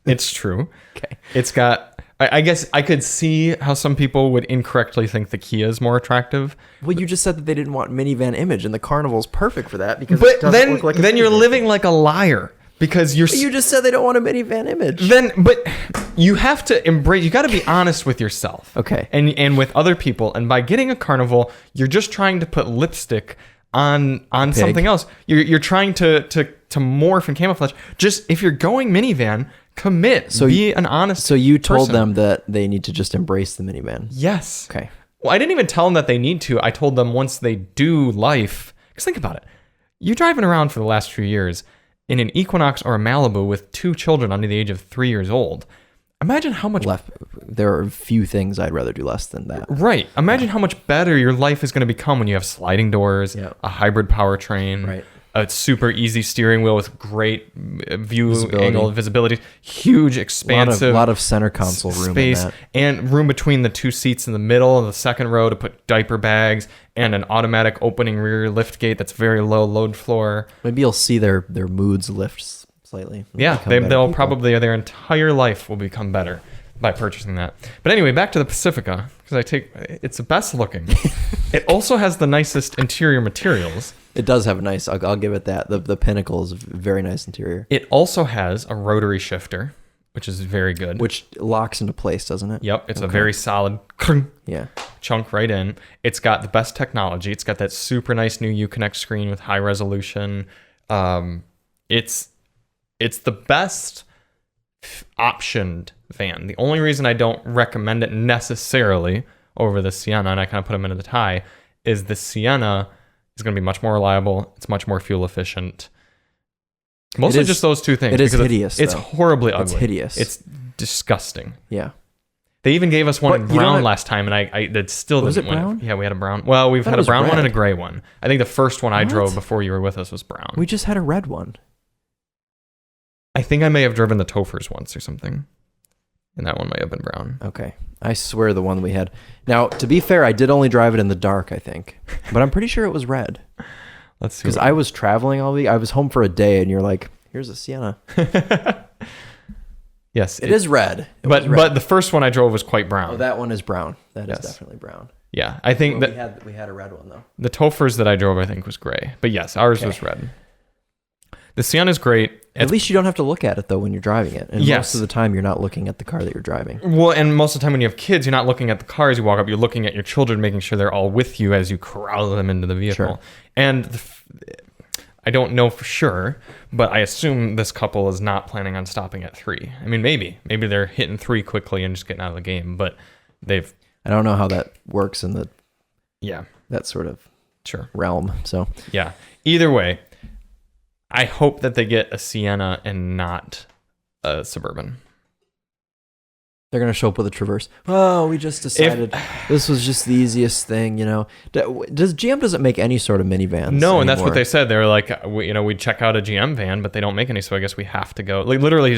It's true. Okay. It's got... I guess I could see how some people would incorrectly think the Kia is more attractive. Well, you just said that they didn't want minivan image, and the Carnival's perfect for that because but it doesn't look like a then you're minivan. living like a liar because you're... But you just said they don't want a minivan image. But you have to embrace... You got to be honest with yourself. Okay. And with other people. And by getting a Carnival, you're just trying to put lipstick on something else. You're trying to morph and camouflage. Just if you're going minivan... Commit. So be an honest. So you told person. them that they need to just embrace the minivan. Yes. Okay. Well, I didn't even tell them that they need to. I told them once they do life. Because think about it. You driving around for the last few years in an Equinox or a Malibu with 2 children under the age of 3 years old. Imagine how much... There are few things I'd rather do less than that. Right. Imagine how much better your life is going to become when you have sliding doors, a hybrid powertrain, right. A super easy steering wheel with great angle visibility, huge expansive a lot of center console room space, in that. and room between the 2 seats in the middle and the second row to put diaper bags, and an automatic opening rear lift gate that's very low load floor. Maybe you'll see their moods lift slightly. They'll probably their entire life will become better by purchasing that. But anyway, back to the Pacifica, because it's the best looking. It also has the nicest interior materials. It does have a nice, I'll give it that. The Pinnacle is a very nice interior. It also has a rotary shifter, which is very good. Which locks into place, doesn't it? Yep. It's a very solid chunk right in. It's got the best technology. It's got that super nice new Uconnect screen with high resolution. It's the best optioned van. The only reason I don't recommend it necessarily over the Sienna, and I kind of put them into the tie, is the Sienna is going to be much more reliable. It's much more fuel efficient. Mostly just those 2 things. It is hideous. It's horribly ugly. It's hideous. It's disgusting. Yeah. They even gave us one in brown last time, and I that still was didn't it win. brown? Yeah, we had a brown. Well, we've had a brown one and a gray one. I think the first one I drove before you were with us was brown. We just had a red one. I think I may have driven the Tophers once or something, and that one may have been brown. Okay. I swear the one we had. Now, to be fair, I did only drive it in the dark, I think. But I'm pretty sure it was red. Let's see. Because I was traveling all week. I was home for a day, and you're like, here's a Sienna. Yes. It is red. But the first one I drove was quite brown. Oh, that one is brown. That is definitely brown. Yeah. I think we had a red one, though. The Tophers that I drove, I think, was gray. But yes, ours was red. The Sienna is great. At least you don't have to look at it, though, when you're driving it. And most of the time, you're not looking at the car that you're driving. Well, and most of the time when you have kids, you're not looking at the car as you walk up. You're looking at your children, making sure they're all with you as you corral them into the vehicle. Sure. And I don't know for sure, but I assume this couple is not planning on stopping at 3. I mean, maybe they're hitting 3 quickly and just getting out of the game. But I don't know how that works in the that sort of realm. So either way, I hope that they get a Sienna and not a Suburban. They're going to show up with a Traverse. Oh, we just decided this was just the easiest thing, you know. Does GM doesn't make any sort of minivans anymore? And that's what they said. They were like, we'd check out a GM van, but they don't make any, so I guess we have to go. Like literally,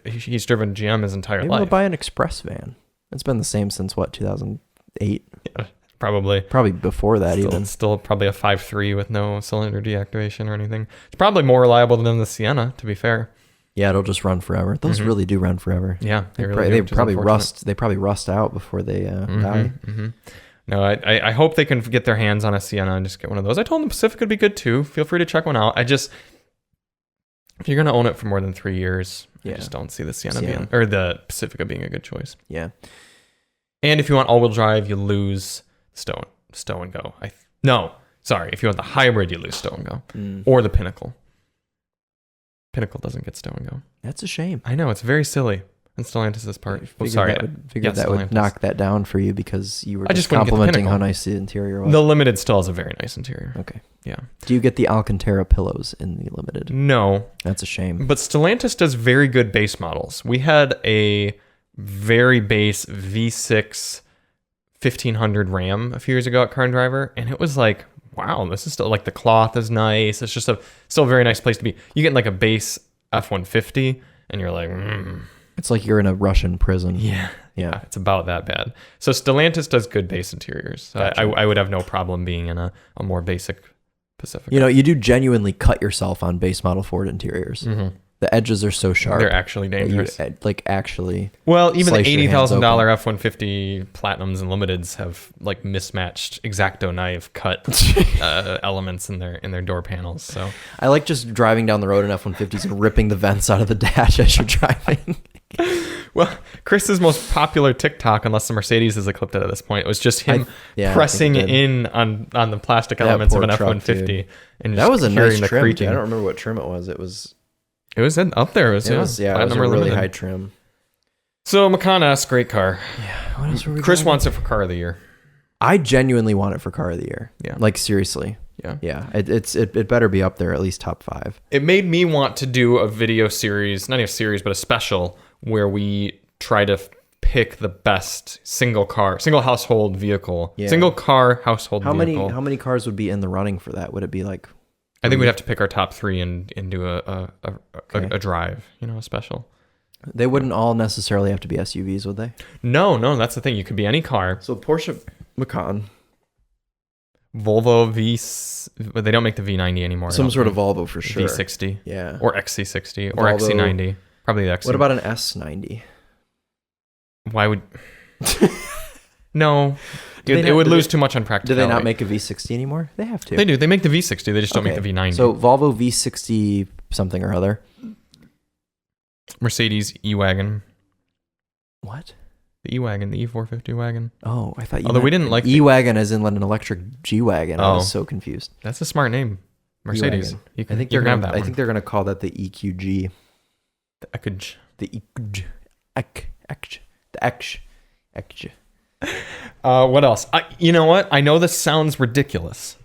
he's driven GM his entire life. We'll buy an Express van. It's been the same since 2008. Yeah, probably before that even. Still probably a 5.3 with no cylinder deactivation or anything. It's probably more reliable than the Sienna, to be fair. Yeah, it'll just run forever. Those really do run forever. Yeah, they probably rust. They probably rust out before they die. Mm-hmm. No, I hope they can get their hands on a Sienna and just get one of those. I told them Pacifica would be good too. Feel free to check one out. If you're gonna own it for more than 3 years, I just don't see the Sienna or the Pacifica being a good choice. Yeah. And if you want all-wheel drive, you lose stow and go. If you want the hybrid, you lose stow and go, or the Pinnacle. Pinnacle doesn't get stow and go. That's a shame. I know, it's very silly. And Stellantis' part. That would knock that down for you because you were just wouldn't get the complimenting how Pinnacle. nice the interior was. The Limited still has a very nice interior. Okay. Yeah. Do you get the Alcantara pillows in the Limited? No. That's a shame. But Stellantis does very good base models. We had a very base V6 1500 Ram a few years ago at Car and Driver, and it was like, wow, this is still like the cloth is nice. It's just still a very nice place to be. You get like a base F-150 and you're like, It's like you're in a Russian prison. Yeah. It's about that bad. So Stellantis does good base interiors. Gotcha. I would have no problem being in a more basic Pacifica. You know, you do genuinely cut yourself on base model Ford interiors. Mm-hmm. The edges are so sharp. They're actually dangerous. Actually. Well, even the $80,000 F-150 Platinums and Limiteds have like mismatched X-Acto knife cut elements in their door panels. So I like just driving down the road in F-150s and ripping the vents out of the dash as you're driving. Well, Chris's most popular TikTok, unless the Mercedes is eclipsed at this point, was just him pressing in on the plastic elements of an F-150. And that was a nice trim. I don't remember what trim it was. It was up there. It was a really high trim. So Macan S, great car. Yeah. What else were we Chris wants it for car of the year. I genuinely want it for car of the year. Yeah. Like seriously. Yeah. Yeah. It better be up there, at least top 5. It made me want to do a video series, not even a series, but a special where we try to pick the best single household vehicle, single car household vehicle. How many cars would be in the running for that? Would it be like? I think we'd have to pick our top 3 and do a drive, a special. They wouldn't all necessarily have to be SUVs, would they? No, that's the thing. You could be any car. So Porsche Macan. Volvo but they don't make the V90 anymore. Some sort of Volvo for sure. V60. Yeah. Or XC60 or XC90. Probably the XC. What about an S90? Why would... No. It would lose too much on practicality. Do they not make a V60 anymore? They have to. They do. They make the V60. They just don't make the V90. So Volvo V60 something or other. Mercedes E-Wagon. What? The E-Wagon, the E450 wagon. Oh, I thought you Although we didn't like E-Wagon as in an electric G-Wagon. I was so confused. That's a smart name. Mercedes. I think they're going to call that the EQG. The EQG. The EQG. The EQG. What else? You know what? I know this sounds ridiculous.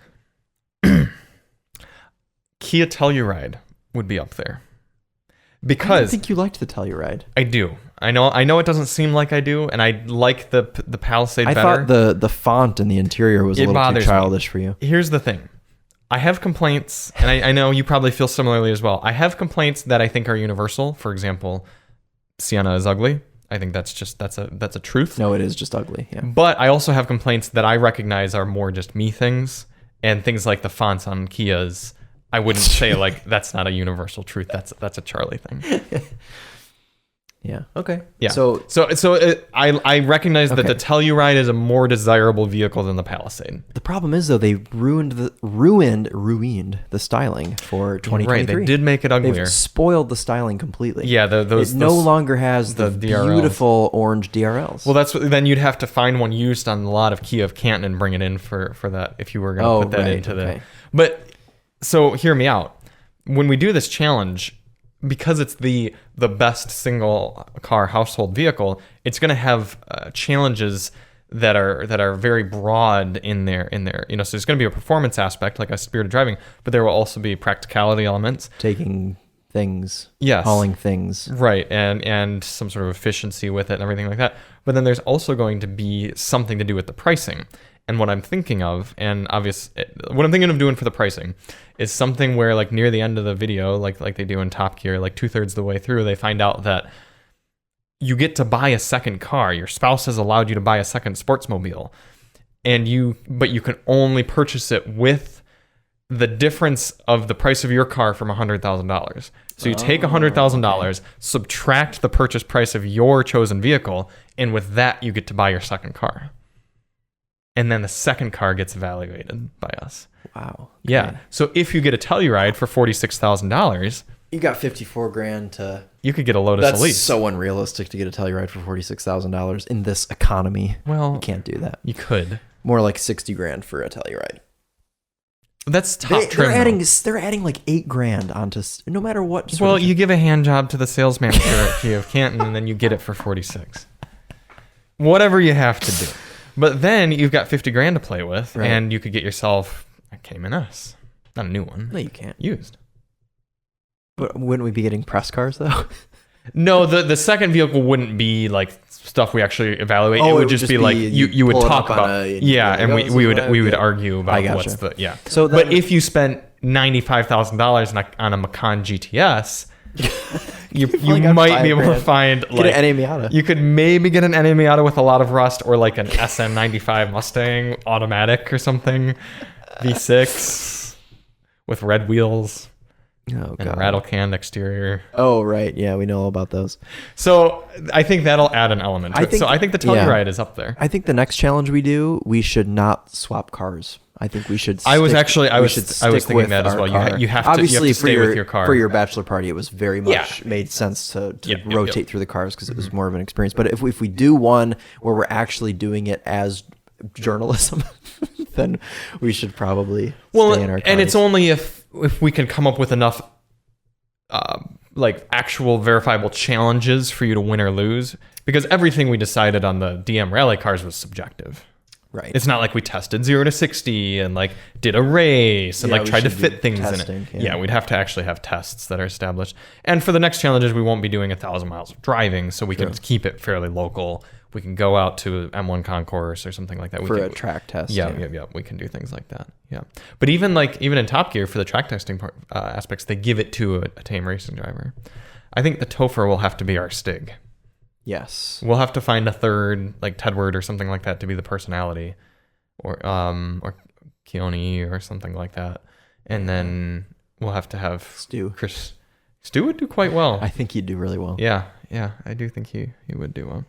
Kia Telluride would be up there. Because I didn't think you liked the Telluride. I do. I know it doesn't seem like I do, and I like the Palisade better. I thought the font in the interior was a little too childish for you. Here's the thing. I have complaints, and I know you probably feel similarly as well. I have complaints that I think are universal. For example, Sienna is ugly. I think that's a truth. No, it is just ugly. Yeah. But I also have complaints that I recognize are more just me things, and things like the fonts on Kias. I wouldn't say like that's not a universal truth. That's a Charlie thing. Yeah. Okay. Yeah. I recognize that the Telluride is a more desirable vehicle than the Palisade. The problem is though they ruined the styling for 2023. Right. They did make it uglier. They've spoiled the styling completely. Yeah. It no longer has the beautiful orange DRLs. Well, then you'd have to find one used on the lot of Kia of Canton and bring it in for that if you were going to put that into the. But so hear me out. When we do this challenge, because it's the best single car household vehicle, it's going to have challenges that are very broad in there. So there's going to be a performance aspect, like a spirited driving, but there will also be practicality elements, taking things, yes, hauling things, right, and some sort of efficiency with it and everything like that. But then there's also going to be something to do with the pricing. And what I'm thinking of, what I'm thinking of doing for the pricing is something where like near the end of the video, like they do in Top Gear, like 2/3 of the way through, they find out that you get to buy a second car. Your spouse has allowed you to buy a second sportsmobile, but you can only purchase it with the difference of the price of your car from $100,000. So you take $100,000, subtract the purchase price of your chosen vehicle, and with that you get to buy your second car. And then the second car gets evaluated by us. Wow. Okay. Yeah. So if you get a Telluride for $46,000, you got $54,000 to. You could get a Lotus Elise. That's so unrealistic to get a Telluride for $46,000 in this economy. Well, you can't do that. You could. More like $60,000 for a Telluride. That's top trim. They're adding like $8,000 onto no matter what. Well, you give a hand job to the sales manager at Kia of Canton, and then you get it for $46,000. Whatever you have to do. But then you've got $50,000 to play with, right, and you could get yourself a Cayman S. Not a new one. No, you can't. Used. But wouldn't we be getting press cars though? No, the second vehicle wouldn't be like stuff we actually evaluate. It would just be like you would talk about and we would argue about what's the So but if you spent $95,000 on a Macan GTS, You might be able to find get an NA Miata. You could maybe get an NA Miata with a lot of rust, or like an SM95 Mustang automatic or something, V6 with red wheels. Oh, and rattle can exterior. Oh, right. Yeah, we know all about those. So I think that'll add an element to it. So I think the Telluride is up there. I think the next challenge we should not swap cars. I think we should. I was thinking that as well. You have to obviously stay with your car for your bachelor party. It was very much made sense to rotate through the cars because it was more of an experience. But if we do one where we're actually doing it as journalism, then we should probably stay in our cars. And it's only if we can come up with enough like actual verifiable challenges for you to win or lose, because everything we decided on the DM rally cars was subjective. Right. It's not like we tested 0 to 60 and like did a race and like tried to fit things in it. Yeah, we'd have to actually have tests that are established. And for the next challenges, we won't be doing 1,000 miles of driving, so we can keep it fairly local. We can go out to M1 concourse or something like that. For a track test. Yeah. We can do things like that. Yeah. But even in Top Gear for the track testing aspects, they give it to a tame racing driver. I think the Topher will have to be our Stig. Yes. We'll have to find a third, like Tedward or something like that, to be the personality, or Keone or something like that. And then we'll have to have Stu. Stu would do quite well. I think he'd do really well. Yeah, I do think he would do well.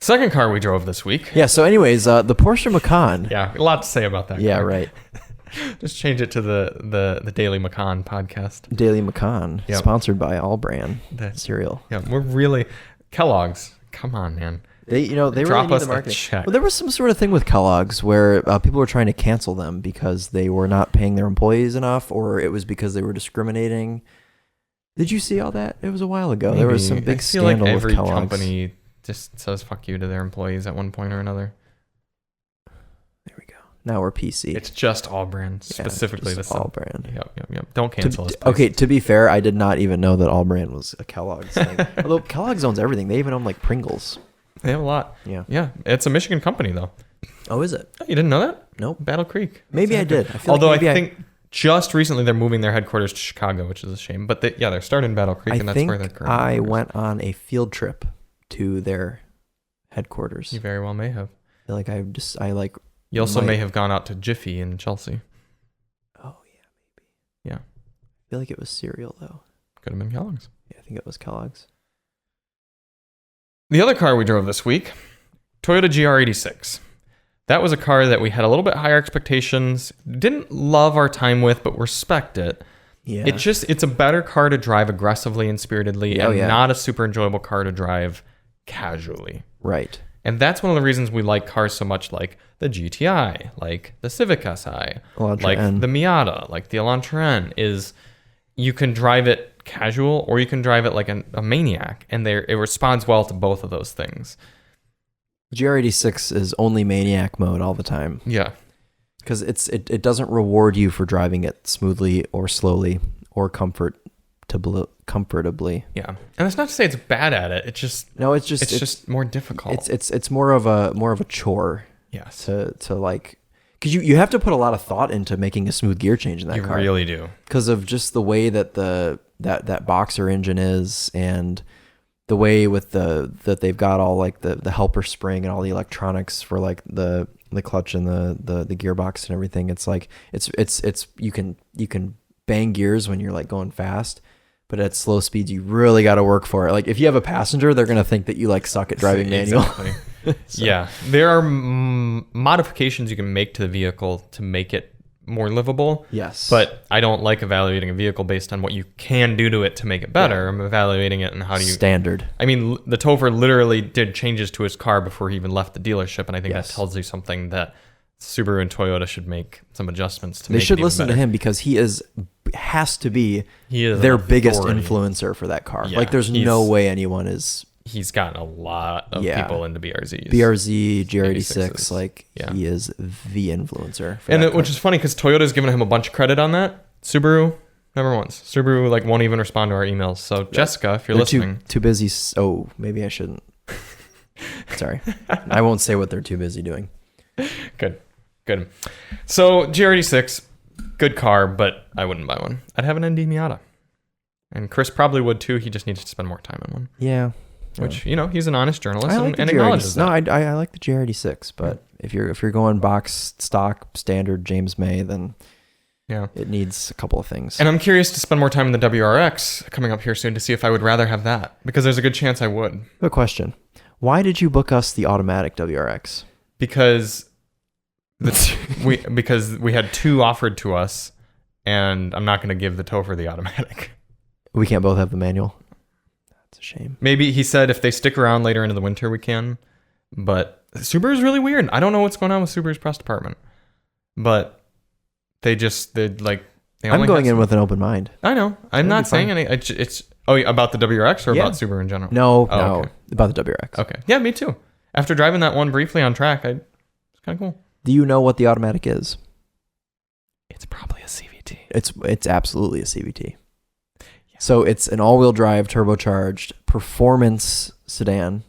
Second car we drove this week. Yeah, so anyways, the Porsche Macan. Yeah, a lot to say about that Yeah, car. right. Just change it to the Daily Macan podcast. Daily Macan, sponsored by All Brand cereal. Yeah, we're really Kellogg's. Come on, man. They drop really need us the marketing. a check. Well, there was some sort of thing with Kellogg's where people were trying to cancel them because they were not paying their employees enough, or it was because they were discriminating. Did you see all that? It was a while ago. Maybe. There was some big scandal with Kellogg's. Every company just says "fuck you" to their employees at one point or another. There we go. Now we're PC. It's just All Brand, specifically just All Brand. Yep. Don't cancel us. Okay, to be fair, I did not even know that All Brand was a Kellogg's thing. Although Kellogg's owns everything. They even own like Pringles. They have a lot. Yeah. It's a Michigan company though. Oh, is it? Oh, you didn't know that? Nope. Battle Creek. Maybe I did. Although I think just recently they're moving their headquarters to Chicago, which is a shame. But they're starting in Battle Creek, and that's where they're currently. I went on a field trip to their headquarters. You very well may have. I feel like You also may have gone out to Jiffy in Chelsea. Oh, yeah, maybe. Yeah. I feel like it was cereal, though. Could have been Kellogg's. Yeah, I think it was Kellogg's. The other car we drove this week, Toyota GR86. That was a car that we had a little bit higher expectations, didn't love our time with, but respect it. Yeah. It's a better car to drive aggressively and spiritedly, not a super enjoyable car to drive casually. Right. And that's one of the reasons we like cars so much, like the GTI, like the Civic Si, like the Miata, like the Elantra, is you can drive it casual or you can drive it like a maniac, and it responds well to both of those things. GR86 is only maniac mode all the time. Yeah. Because it doesn't reward you for driving it smoothly or slowly or comfortably. Yeah. And that's not to say it's bad at it. It's just more difficult. It's more of a chore. Yes. To like, because you have to put a lot of thought into making a smooth gear change in that car. You really do. Because of just the way that that boxer engine is, and the way with that they've got all like the helper spring and all the electronics for like the clutch and the gearbox and everything. It's like it's you can bang gears when you're like going fast, but at slow speeds you really got to work for it. Like if you have a passenger, they're gonna think that you like suck at driving manual. Exactly. So. Yeah, there are modifications you can make to the vehicle to make it more livable. Yes. But I don't like evaluating a vehicle based on what you can do to it to make it better. Yeah. I'm evaluating it and how do you... Standard. I mean, the Topher literally did changes to his car before he even left the dealership, and I think that tells you something that Subaru and Toyota should make some adjustments to make it even better. They should listen to him because he has to be their biggest influencer for that car. Yeah, like there's no way anyone is... He's gotten a lot of people into BRZs. BRZ, GR86, he is the influencer. Which is funny because Toyota's given him a bunch of credit on that. Subaru, never once. Subaru won't even respond to our emails. So Jessica, if you're listening. Too busy. Oh, maybe I shouldn't. Sorry. I won't say what they're too busy doing. Good. So GR86, good car, but I wouldn't buy one. I'd have an ND Miata. And Chris probably would too. He just needs to spend more time in one. Yeah. Which, he's an honest journalist and acknowledges that. No, I like the GR86, but if you're going box stock standard James May, then it needs a couple of things. And I'm curious to spend more time in the WRX coming up here soon to see if I would rather have that, because there's a good chance I would. Good question. Why did you book us the automatic WRX? Because we had 2 offered to us, and I'm not going to give the Topher the automatic. We can't both have the manual. That's a shame. Maybe he said if they stick around later into the winter, we can. But Subaru's really weird. I don't know what's going on with Subaru's press department. But I'm going in with an open mind. I know. I'm not saying any. It's about the WRX or about Subaru in general? No, okay. About the WRX. Okay. Yeah, me too. After driving that one briefly on track, it's kind of cool. Do you know what the automatic is? It's probably a CVT. It's absolutely a CVT. Yeah. So it's an all-wheel drive, turbocharged performance sedan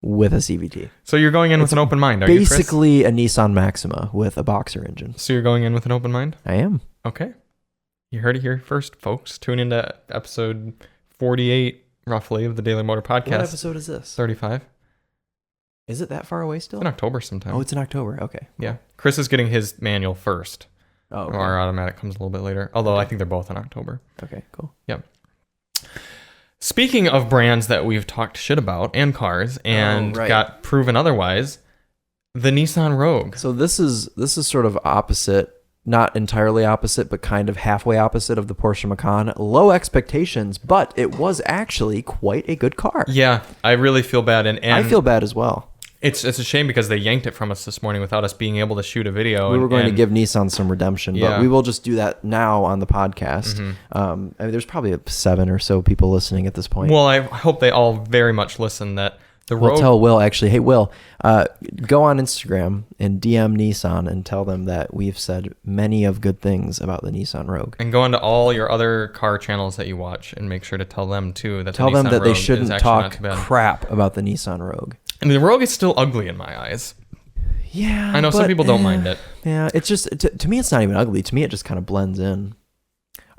with a CVT. So you're going in with an open mind, are you, Chris? Basically a Nissan Maxima with a boxer engine. So you're going in with an open mind? I am. Okay. You heard it here first, folks. Tune into episode 48, roughly, of the Daily Motor Podcast. What episode is this? 35. Is it that far away still? It's in October sometime. Oh, it's in October. Okay. Yeah. Chris is getting his manual first. Oh, okay. Our automatic comes a little bit later. Although I think they're both in October. Okay, cool. Yep. Speaking of brands that we've talked shit about and cars and got proven otherwise, the Nissan Rogue. So this is sort of opposite, not entirely opposite, but kind of halfway opposite of the Porsche Macan. Low expectations, but it was actually quite a good car. Yeah, I really feel bad. And I feel bad as well. It's a shame because they yanked it from us this morning without us being able to shoot a video. We were going to give Nissan some redemption, but we will just do that now on the podcast. Mm-hmm. There's probably 7 or so people listening at this point. Well, I hope they all very much listen. That the Rogue... We'll tell Will, actually, hey, Will, go on Instagram and DM Nissan and tell them that we've said many of good things about the Nissan Rogue. And go into all your other car channels that you watch and make sure to tell them, too, that tell them that Rogue they shouldn't talk crap about the Nissan Rogue. And the Rogue is still ugly in my eyes. Yeah. I know some people don't mind it. Yeah, it's just, to me, it's not even ugly. To me, it just kind of blends in.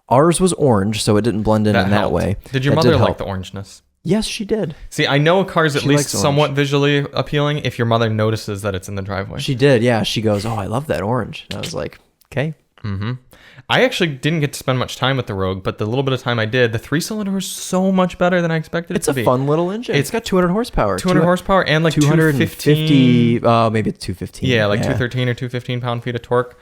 Ours was orange, so it didn't blend in that way. Did your mother like the orangeness? Yes, she did. See, I know a car's at least somewhat visually appealing if your mother notices that it's in the driveway. She did, yeah. She goes, oh, I love that orange. And I was like, okay. Mm-hmm. I actually didn't get to spend much time with the Rogue, but the little bit of time I did, the 3-cylinder was so much better than I expected it to be. It's a fun little engine. It's got 200 horsepower. 200 horsepower and like 250. Maybe it's 215. Yeah, like 213 or 215 pound-feet of torque.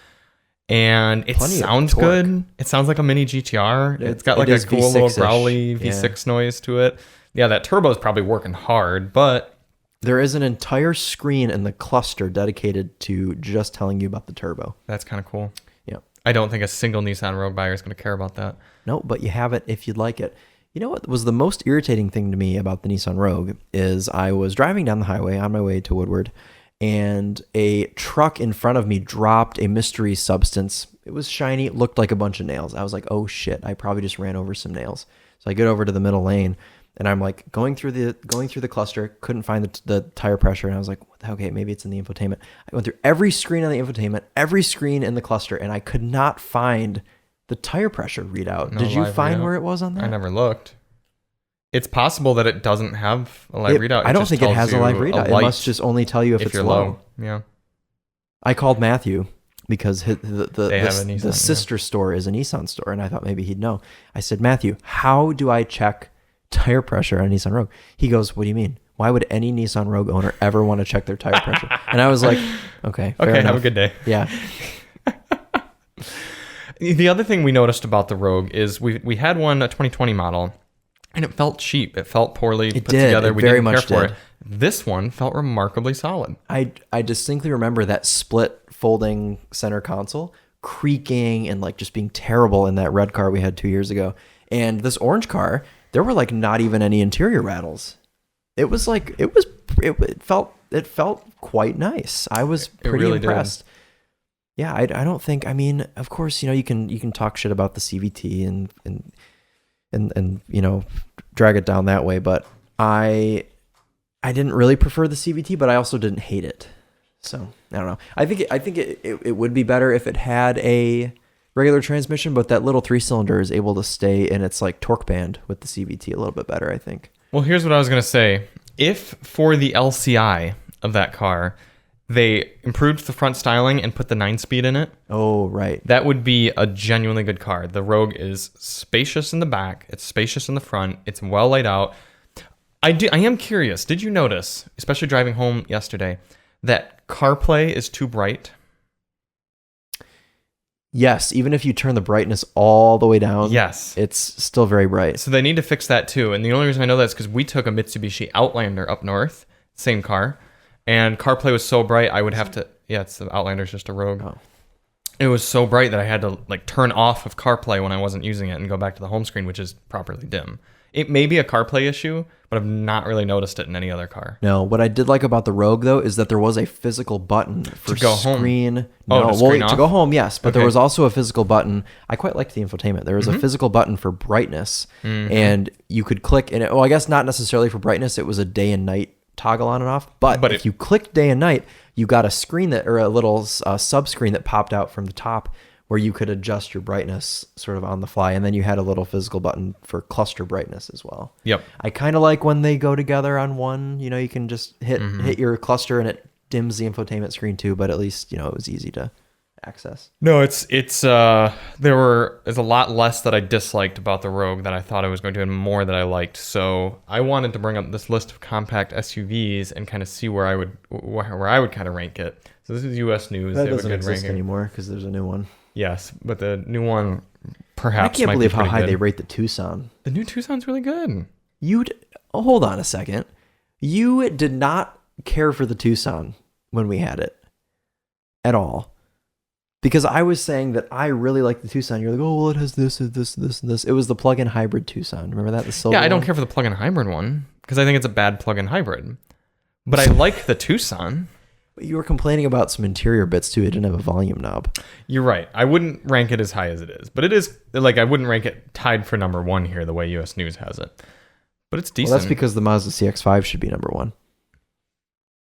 And it sounds good. It sounds like a mini GTR. It's got like a cool little growly V6 noise to it. Yeah, that turbo is probably working hard, but... There is an entire screen in the cluster dedicated to just telling you about the turbo. That's kind of cool. Yeah. I don't think a single Nissan Rogue buyer is going to care about that. No, but you have it if you'd like it. You know what was the most irritating thing to me about the Nissan Rogue is I was driving down the highway on my way to Woodward, and a truck in front of me dropped a mystery substance. It was shiny. It looked like a bunch of nails. I was like, oh shit, I probably just ran over some nails. So I get over to the middle lane, and I'm like going through the cluster, couldn't find the tire pressure, and I was like, okay, maybe it's in the infotainment. I went through every screen on the infotainment, every screen in the cluster, and I could not find the tire pressure readout. Did you find where it was on that? I never looked. It's possible that it doesn't have a live readout. I don't think it has a live readout. It must just only tell you if it's low. Yeah. I called Matthew because the sister store is a Nissan store, and I thought maybe he'd know. I said, Matthew, how do I check tire pressure on a Nissan Rogue? He goes, what do you mean? Why would any Nissan Rogue owner ever want to check their tire pressure? And I was like, okay, fair enough. Have a good day. Yeah. The other thing we noticed about the Rogue is we had one, a 2020 model, and it felt cheap. It felt poorly put together. We didn't care for it. This one felt remarkably solid. I distinctly remember that split folding center console creaking and like just being terrible in that red car we had 2 years ago. And this orange car, there were like not even any interior rattles. It was like it felt quite nice. I was pretty impressed. Yeah, I don't think, I mean, of course, you can talk shit about the CVT and drag it down that way, but I didn't really prefer the CVT, but I also didn't hate it. So I don't know. I think it would be better if it had a regular transmission, but that little 3-cylinder is able to stay in its like torque band with the CVT a little bit better, I think. Well, here's what I was going to say. If for the LCI of that car, they improved the front styling and put the 9-speed in it. Oh, right. That would be a genuinely good car. The Rogue is spacious in the back. It's spacious in the front. It's well laid out. I am curious. Did you notice, especially driving home yesterday, that CarPlay is too bright? Yes, even if you turn the brightness all the way down, yes, it's still very bright. So they need to fix that too. And the only reason I know that is because we took a Mitsubishi Outlander up north, same car, and CarPlay was so bright I would have to. Yeah, it's the Outlander's just a Rogue. Oh. It was so bright that I had to like turn off of CarPlay when I wasn't using it and go back to the home screen, which is properly dim. It may be a CarPlay issue, but I've not really noticed it in any other car. No, what I did like about the Rogue, though, is that there was a physical button for to go screen. Home. No, screen to go home, yes, but okay. There was also a physical button. I quite liked the infotainment. There was a physical button for brightness, and you could click in it. Well, I guess not necessarily for brightness. It was a day and night toggle on and off. But if you clicked day and night, you got a screen or a little sub screen that popped out from the top, where you could adjust your brightness sort of on the fly. And then you had a little physical button for cluster brightness as well. Yep. I kind of like when they go together on one, you can just hit your cluster and it dims the infotainment screen too, but at least, it was easy to access. No, there's a lot less that I disliked about the Rogue that I thought I was going to, and more that I liked. So I wanted to bring up this list of compact SUVs and kind of see where I would kind of rank it. So this is US News. That doesn't exist anymore because there's a new one. Yes, but the new one perhaps I can't believe how high good. they rate the Tucson. The new Tucson's really good. Hold on a second. You did not care for the Tucson when we had it at all. Because I was saying that I really like the Tucson. You're like, oh, well, it has this, and this, and this, and this. It was the plug-in hybrid Tucson. Remember that? The silver I don't one? care for the plug-in hybrid one because I think it's a bad plug-in hybrid. But I like the Tucson. You were complaining about some interior bits too. It didn't have a volume knob. You're right. I wouldn't rank it as high as it is, but it is like I wouldn't rank it tied for number one here the way US News has it. But it's decent. Well, that's because the Mazda CX-5 should be number one.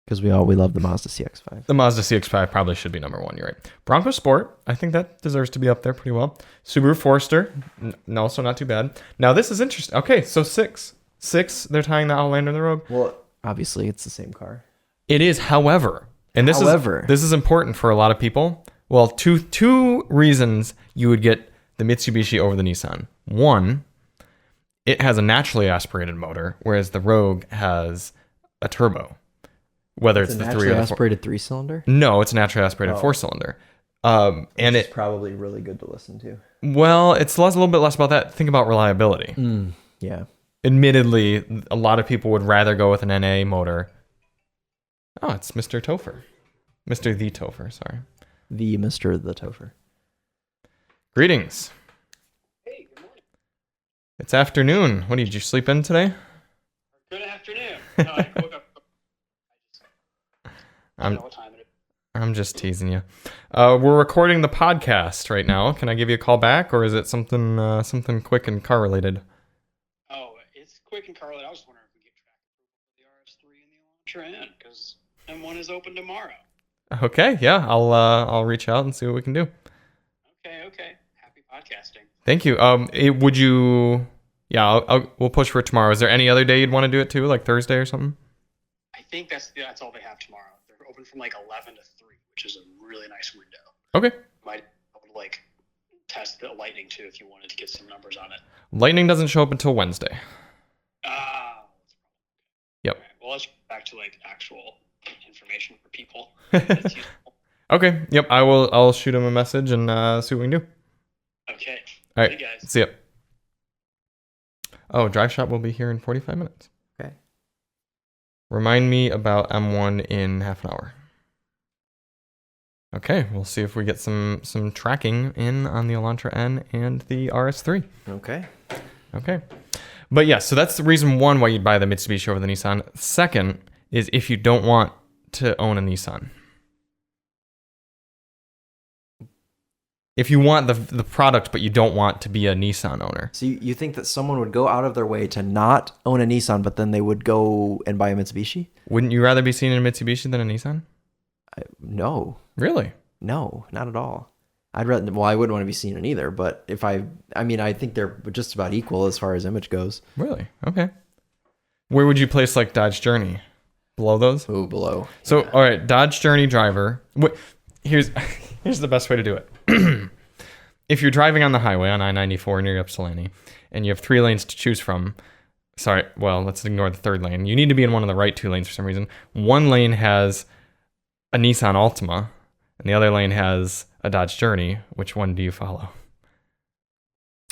Because we love the Mazda CX-5. The Mazda CX-5 probably should be number one. You're right. Bronco Sport, I think that deserves to be up there pretty well. Subaru Forester, also not too bad. Now this is interesting. Okay, so six, they're tying the Outlander and the Rogue. Well, obviously it's the same car. It is, however. And this is important for a lot of people. Well, two reasons you would get the Mitsubishi over the Nissan. One, it has a naturally aspirated motor, whereas the Rogue has a turbo. Whether it's the 3 or the 4. Naturally aspirated 3-cylinder? No, it's a naturally aspirated 4-cylinder. And it's probably really good to listen to. Well, it's a little bit less about that. Think about reliability. Yeah. Admittedly, a lot of people would rather go with an NA motor. Oh, it's Mr. Topher. Mr. The Topher, sorry. The Mr. The Topher. Greetings. Hey, good morning. It's afternoon. What, did you sleep in today? Good afternoon. No, I woke up. I don't know what time it is. I'm just teasing you. We're recording the podcast right now. Can I give you a call back, or is it something quick and car related? Oh, it's quick and car related. I was wondering if we get track approval for the RS3 and the Elantra N, because M1 is open tomorrow. Okay, yeah, I'll reach out and see what we can do. Okay. Happy podcasting. Thank you. Would you? Yeah, we'll push for tomorrow. Is there any other day you'd want to do it too, like Thursday or something? I think that's all they have tomorrow. They're open from like 11 to 3, which is a really nice window. Okay. Might be able to test the Lightning too if you wanted to get some numbers on it. Lightning doesn't show up until Wednesday. Yep. Right. Well, let's get back to actual information for people. Okay. Yep. I'll shoot him a message and see what we can do. Okay. All right. Hey guys. See ya. Oh, Drive Shop will be here in 45 minutes. Okay. Remind me about M1 in half an hour. Okay, we'll see if we get some tracking in on the Elantra N and the RS3. Okay. But yeah, so that's the reason one why you'd buy the Mitsubishi over the Nissan. Second is if you don't want to own a Nissan. If you want the product, but you don't want to be a Nissan owner. So you think that someone would go out of their way to not own a Nissan, but then they would go and buy a Mitsubishi? Wouldn't you rather be seen in a Mitsubishi than a Nissan? No. Really? No, not at all. I wouldn't want to be seen in either, but I think they're just about equal as far as image goes. Really? Okay. Where would you place like Dodge Journey? Below those? Oh, below. So, all right, Dodge Journey driver. Here's the best way to do it. If you're driving on the highway on I-94 near Ypsilanti, and you have 3 lanes to choose from, let's ignore the 3rd lane. You need to be in one of the right 2 lanes for some reason. One lane has a Nissan Altima, and the other lane has a Dodge Journey. Which one do you follow?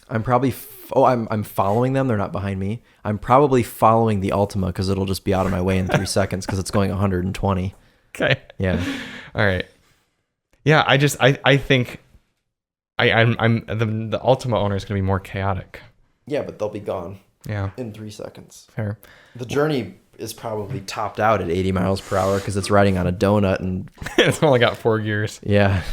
I'm probably I'm following them. They're not behind me. I'm probably following the Altima because it'll just be out of my way in 3 seconds because it's going 120. Okay. Yeah. All right. Yeah. I think the Altima owner is going to be more chaotic. Yeah, but they'll be gone. Yeah. In 3 seconds. Fair. The Journey is probably topped out at 80 miles per hour because it's riding on a donut and it's only got 4 gears. Yeah.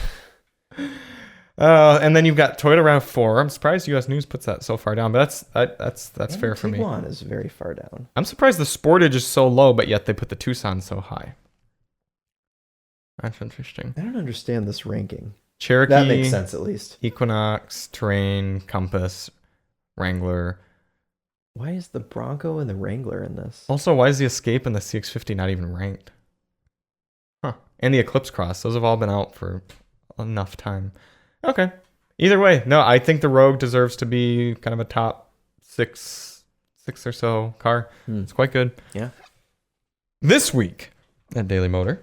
And then you've got Toyota RAV4. I'm surprised U.S. News puts that so far down, but that's fair for me. Tiguan is very far down. I'm surprised the Sportage is so low, but yet they put the Tucson so high. That's interesting. I don't understand this ranking. Cherokee. That makes sense at least. Equinox, Terrain, Compass, Wrangler. Why is the Bronco and the Wrangler in this? Also, why is the Escape and the CX-50 not even ranked? Huh. And the Eclipse Cross. Those have all been out for enough time. Okay. Either way, no, I think the Rogue deserves to be kind of a top six or so car. It's quite good. Yeah. This week at Daily Motor,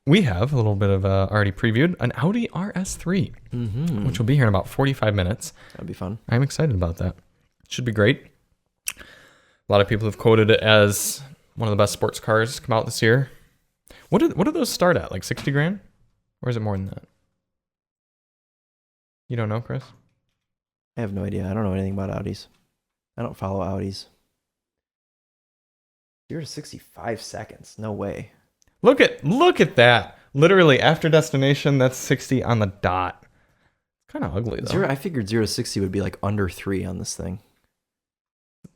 we have a little bit of already previewed an Audi RS3, which will be here in about 45 minutes. That'd be fun. I'm excited about that. It should be great. A lot of people have quoted it as one of the best sports cars to come out this year. What do those start at? Like 60 grand? Or is it more than that? You don't know, Chris? I have no idea. I don't know anything about Audis. I don't follow Audis. 0 to 65 seconds. No way. Look at that. Literally, after destination, that's 60 on the dot. Kind of ugly, though. I figured 0 to 60 would be like under 3 on this thing.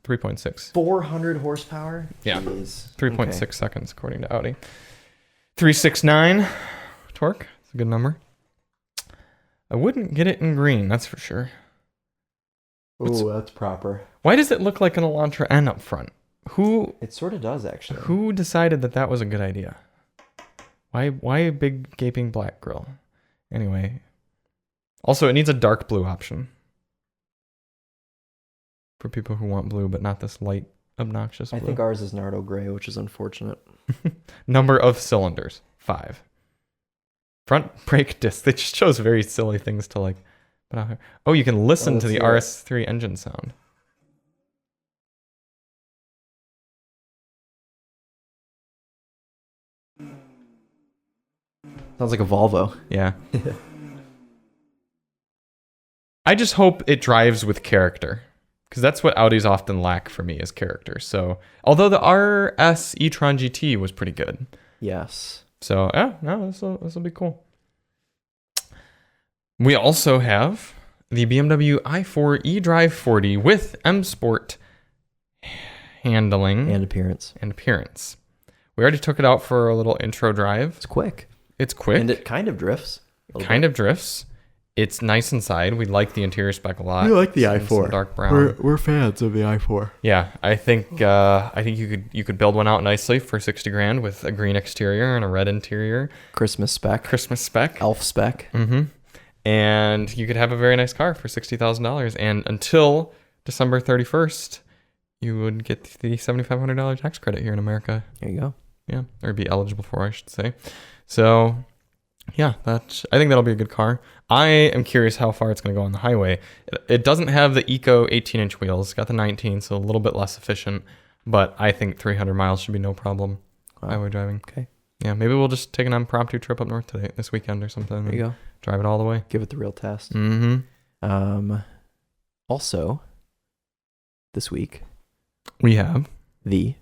3.6. 400 horsepower? Yeah. Jeez. 3.6 seconds, according to Audi. 369 torque. It's a good number. I wouldn't get it in green, that's for sure. Oh, that's proper. Why does it look like an Elantra N up front? It sort of does, actually. Who decided that was a good idea? Why a big gaping black grille? Anyway. Also, it needs a dark blue option. For people who want blue, but not this light, obnoxious blue. I think ours is Nardo gray, which is unfortunate. Number of cylinders, 5. Front brake disc. They just chose very silly things to like. Oh, you can listen to the RS3 engine sound. Sounds like a Volvo. Yeah. I just hope it drives with character, because that's what Audis often lack for me is character. So, although the RS e-tron GT was pretty good. Yes. So, this will be cool. We also have the Bmw i4 E-Drive 40 with M Sport handling and appearance. We already took it out for a little intro drive. It's quick. And it kind of drifts. It's nice inside. We like the interior spec a lot. We like the i4. Dark brown. We're fans of the i4. Yeah, I think you could build one out nicely for 60 grand with a green exterior and a red interior. Christmas spec. Elf spec. Mm-hmm. And you could have a very nice car for $60,000. And until December 31st, you would get the $7,500 tax credit here in America. There you go. Yeah, or be eligible for, I should say. So, yeah, I think that'll be a good car. I am curious how far it's going to go on the highway. It doesn't have the Eco 18-inch wheels. It's got the 19, so a little bit less efficient. But I think 300 miles should be no problem highway driving. Okay. Yeah, maybe we'll just take an impromptu trip up north this weekend or something. There you go. Drive it all the way. Give it the real test. Mm-hmm. Also, this week, we have the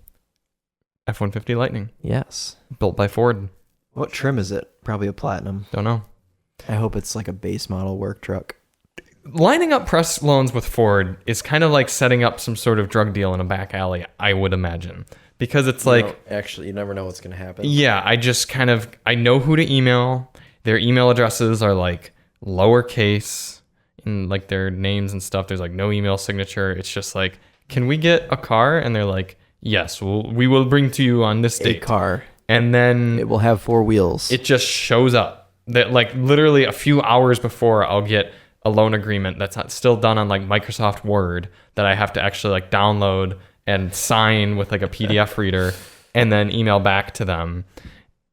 F-150 Lightning. Yes. Built by Ford. What trim is it? Probably a platinum. Don't know. I hope it's like a base model work truck. Lining up press loans with Ford is kind of like setting up some sort of drug deal in a back alley, I would imagine. Because it's actually, you never know what's going to happen. Yeah, I know who to email. Their email addresses are like lowercase in like their names and stuff. There's like no email signature. It's just like, can we get a car? And they're like, yes, we will bring to you on this date. A car. And then it will have 4 wheels. It just shows up that like literally a few hours before I'll get a loan agreement that's still done on like Microsoft Word that I have to actually like download and sign with like a PDF reader and then email back to them.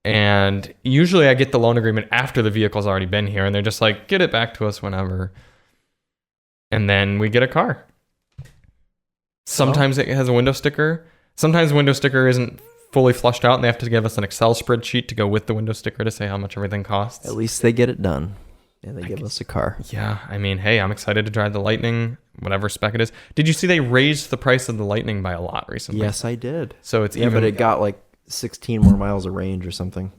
And usually I get the loan agreement after the vehicle's already been here and they're just like, get it back to us whenever. And then we get a car. Sometimes it has a window sticker. Sometimes the window sticker isn't fully flushed out and they have to give us an Excel spreadsheet to go with the window sticker to say how much everything costs. At least they get it done. And they give us a car. Yeah, I mean, hey, I'm excited to drive the Lightning, whatever spec it is. Did you see they raised the price of the Lightning by a lot recently? Yes, I did. So it's but it got like 16 more miles of range or something.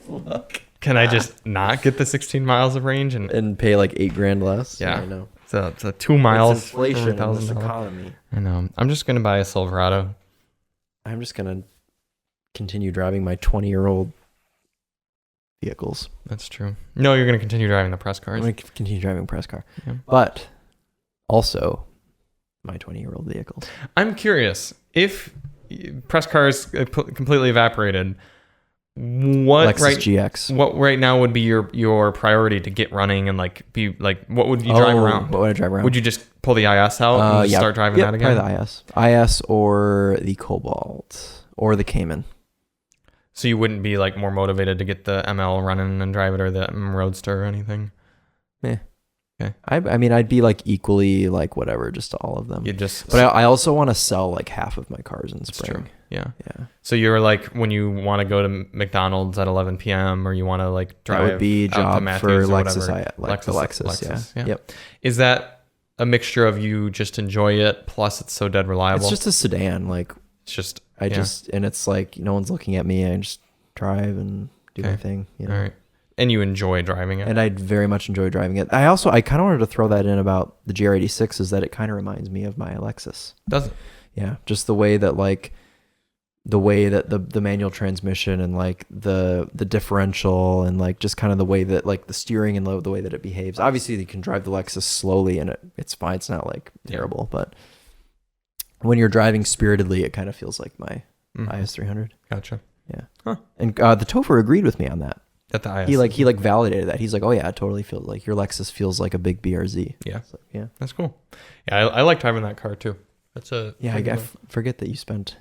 Look. Can I just not get the 16 miles of range and pay like $8,000 less? Yeah, I know. So it's a 2 miles. It's inflation in this economy. I know. I'm just gonna buy a Silverado. I'm just gonna continue driving my 20-year-old vehicles. That's true. No, you're going to continue driving the press cars. I'm going to continue driving press car. Yeah. But also my 20-year-old vehicles. I'm curious, if press cars completely evaporated, what right now would be your priority to get running and like be like, what would you drive around? What would I drive around? Would you just pull the IS out and start driving that again? Probably the IS or the Cobalt or the Cayman. So you wouldn't be like more motivated to get the ML running and drive it or the Roadster or anything? Yeah. Okay. I mean, I'd be like equally like whatever, just to all of them. But I also want to sell like half of my cars in spring. True. Yeah. Yeah. So you're like, when you want to go to McDonald's at 11 p.m. or you want to like drive that would be a job for Lexus. Lexus. Yeah. Yep. Is that a mixture of you just enjoy it plus it's so dead reliable? It's just a sedan. Like it's just and it's like no one's looking at me. I just drive and do my thing. You know? All right. And you enjoy driving it. And I very much enjoy driving it. I kind of wanted to throw that in about the GR86 is that it kind of reminds me of my Lexus. Does it? Yeah. Just the way that the manual transmission and like the differential and like just kind of the way that like the steering and the way that it behaves. Obviously you can drive the Lexus slowly and it's fine. It's not like terrible, but when you're driving spiritedly, it kind of feels like my IS300. Gotcha. Yeah. Huh. And the Topher agreed with me on that. At the IS. He validated that. He's like, oh yeah, it totally feels like your Lexus feels like a big BRZ. Yeah. So, yeah. That's cool. Yeah, I like driving that car too. That's I forget that you spent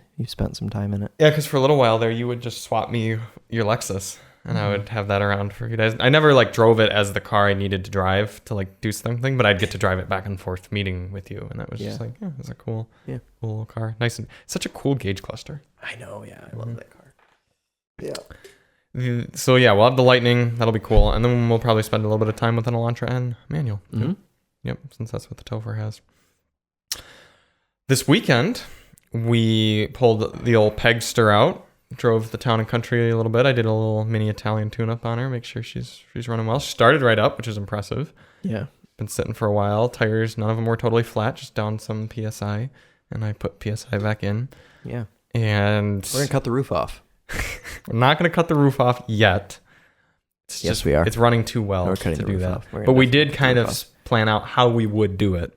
some time in it. Yeah, because for a little while there, you would just swap me your Lexus, and I would have that around for a few days. I never like drove it as the car I needed to drive to like do something, but I'd get to drive it back and forth meeting with you, and that was just like, it's a cool little car. Nice and such a cool gauge cluster. I know. Yeah, I love that car. Yeah. So yeah, we'll have the Lightning. That'll be cool, and then we'll probably spend a little bit of time with an Elantra N manual. Mm-hmm. Yep, since that's what the Topher has. This weekend, we pulled the old Pegster out, drove the town and country a little bit. I did a little mini Italian tune-up on her, make sure she's running well. She started right up, which is impressive. Yeah. Been sitting for a while. Tires, none of them were totally flat, just down some PSI, and I put PSI back in. Yeah. And we're going to cut the roof off. We're not going to cut the roof off yet. Yes, we are. It's running too well to do that. Off. But we did kind of plan out how we would do it.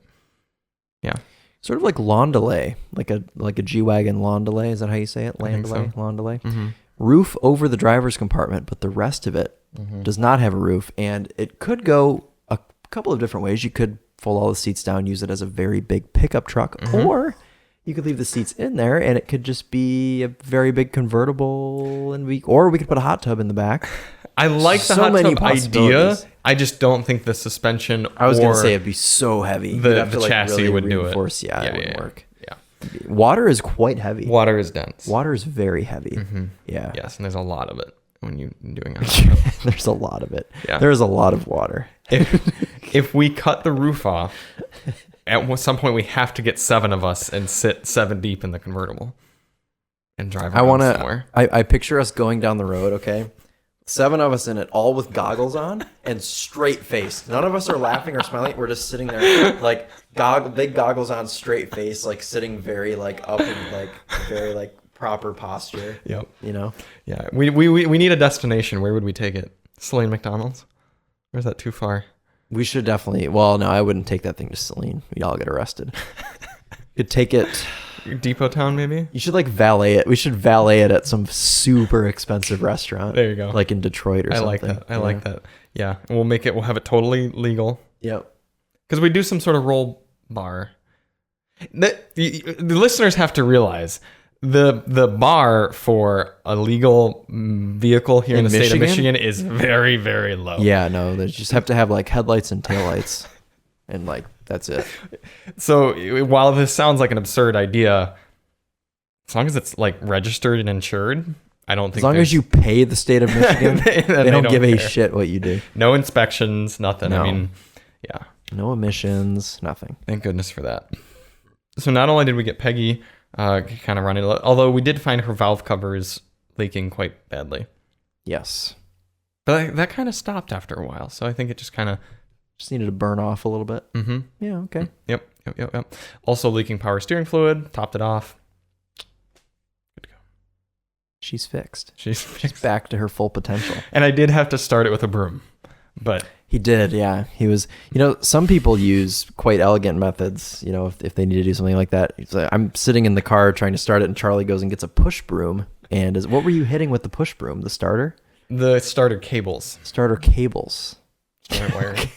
Yeah. Sort of like lawn delay, like a G-Wagon lawn delay. Is that how you say it? Lawn delay? So. Lawn delay? Mm-hmm. Roof over the driver's compartment, but the rest of it does not have a roof. And it could go a couple of different ways. You could fold all the seats down, use it as a very big pickup truck, or you could leave the seats in there and it could just be a very big convertible, or we could put a hot tub in the back. I like the hot tub idea. I just don't think the suspension I was going to say it'd be so heavy. The chassis really would do it. Yeah, it wouldn't work. Yeah. Water is quite heavy. Water is dense. Water is very heavy. Mm-hmm. Yeah. Yes, and there's a lot of it when you're doing it. There's a lot of it. Yeah. There's a lot of water. If we cut the roof off, at some point we have to get 7 of us and sit 7 deep in the convertible and drive around somewhere. I picture us going down the road, okay? 7 of us in it, all with goggles on and straight face. None of us are laughing or smiling. We're just sitting there, like big goggles on, straight face, like sitting very like up and like very like proper posture. Yep. You know. Yeah. We need a destination. Where would we take it? Celine McDonald's? Or is that too far? We should definitely. Well, no, I wouldn't take that thing to Celine. We'd all get arrested. You'd take it. Depot Town, maybe? You should like valet it. We should valet it at some super expensive restaurant. There you go. Like in Detroit or something. I like that. I like that. Yeah. And we'll have it totally legal. Yep. Because we do some sort of roll bar. The listeners have to realize the bar for a legal vehicle here in the state of Michigan is very, very low. Yeah, no, they just have to have like headlights and taillights, and like that's it. So while this sounds like an absurd idea, as long as it's like registered and insured, I don't think. As long as you pay the state of Michigan, they don't give a shit what you do. No inspections, nothing. No. I mean, yeah. No emissions, nothing. Thank goodness for that. So not only did we get Peggy kind of running, although we did find her valve covers leaking quite badly. Yes. But that kind of stopped after a while. So I think it just kind of... Just needed to burn off a little bit. Mm-hmm. Yeah, okay. Yep. Also leaking power steering fluid, topped it off. Good to go. She's fixed. She's back to her full potential. And I did have to start it with a broom. But... He did, yeah. He was, some people use quite elegant methods, if they need to do something like that. He's like, I'm sitting in the car trying to start it, and Charlie goes and gets a push broom. And what were you hitting with the push broom? The starter? The starter cables. Starter cables. Starter wiring.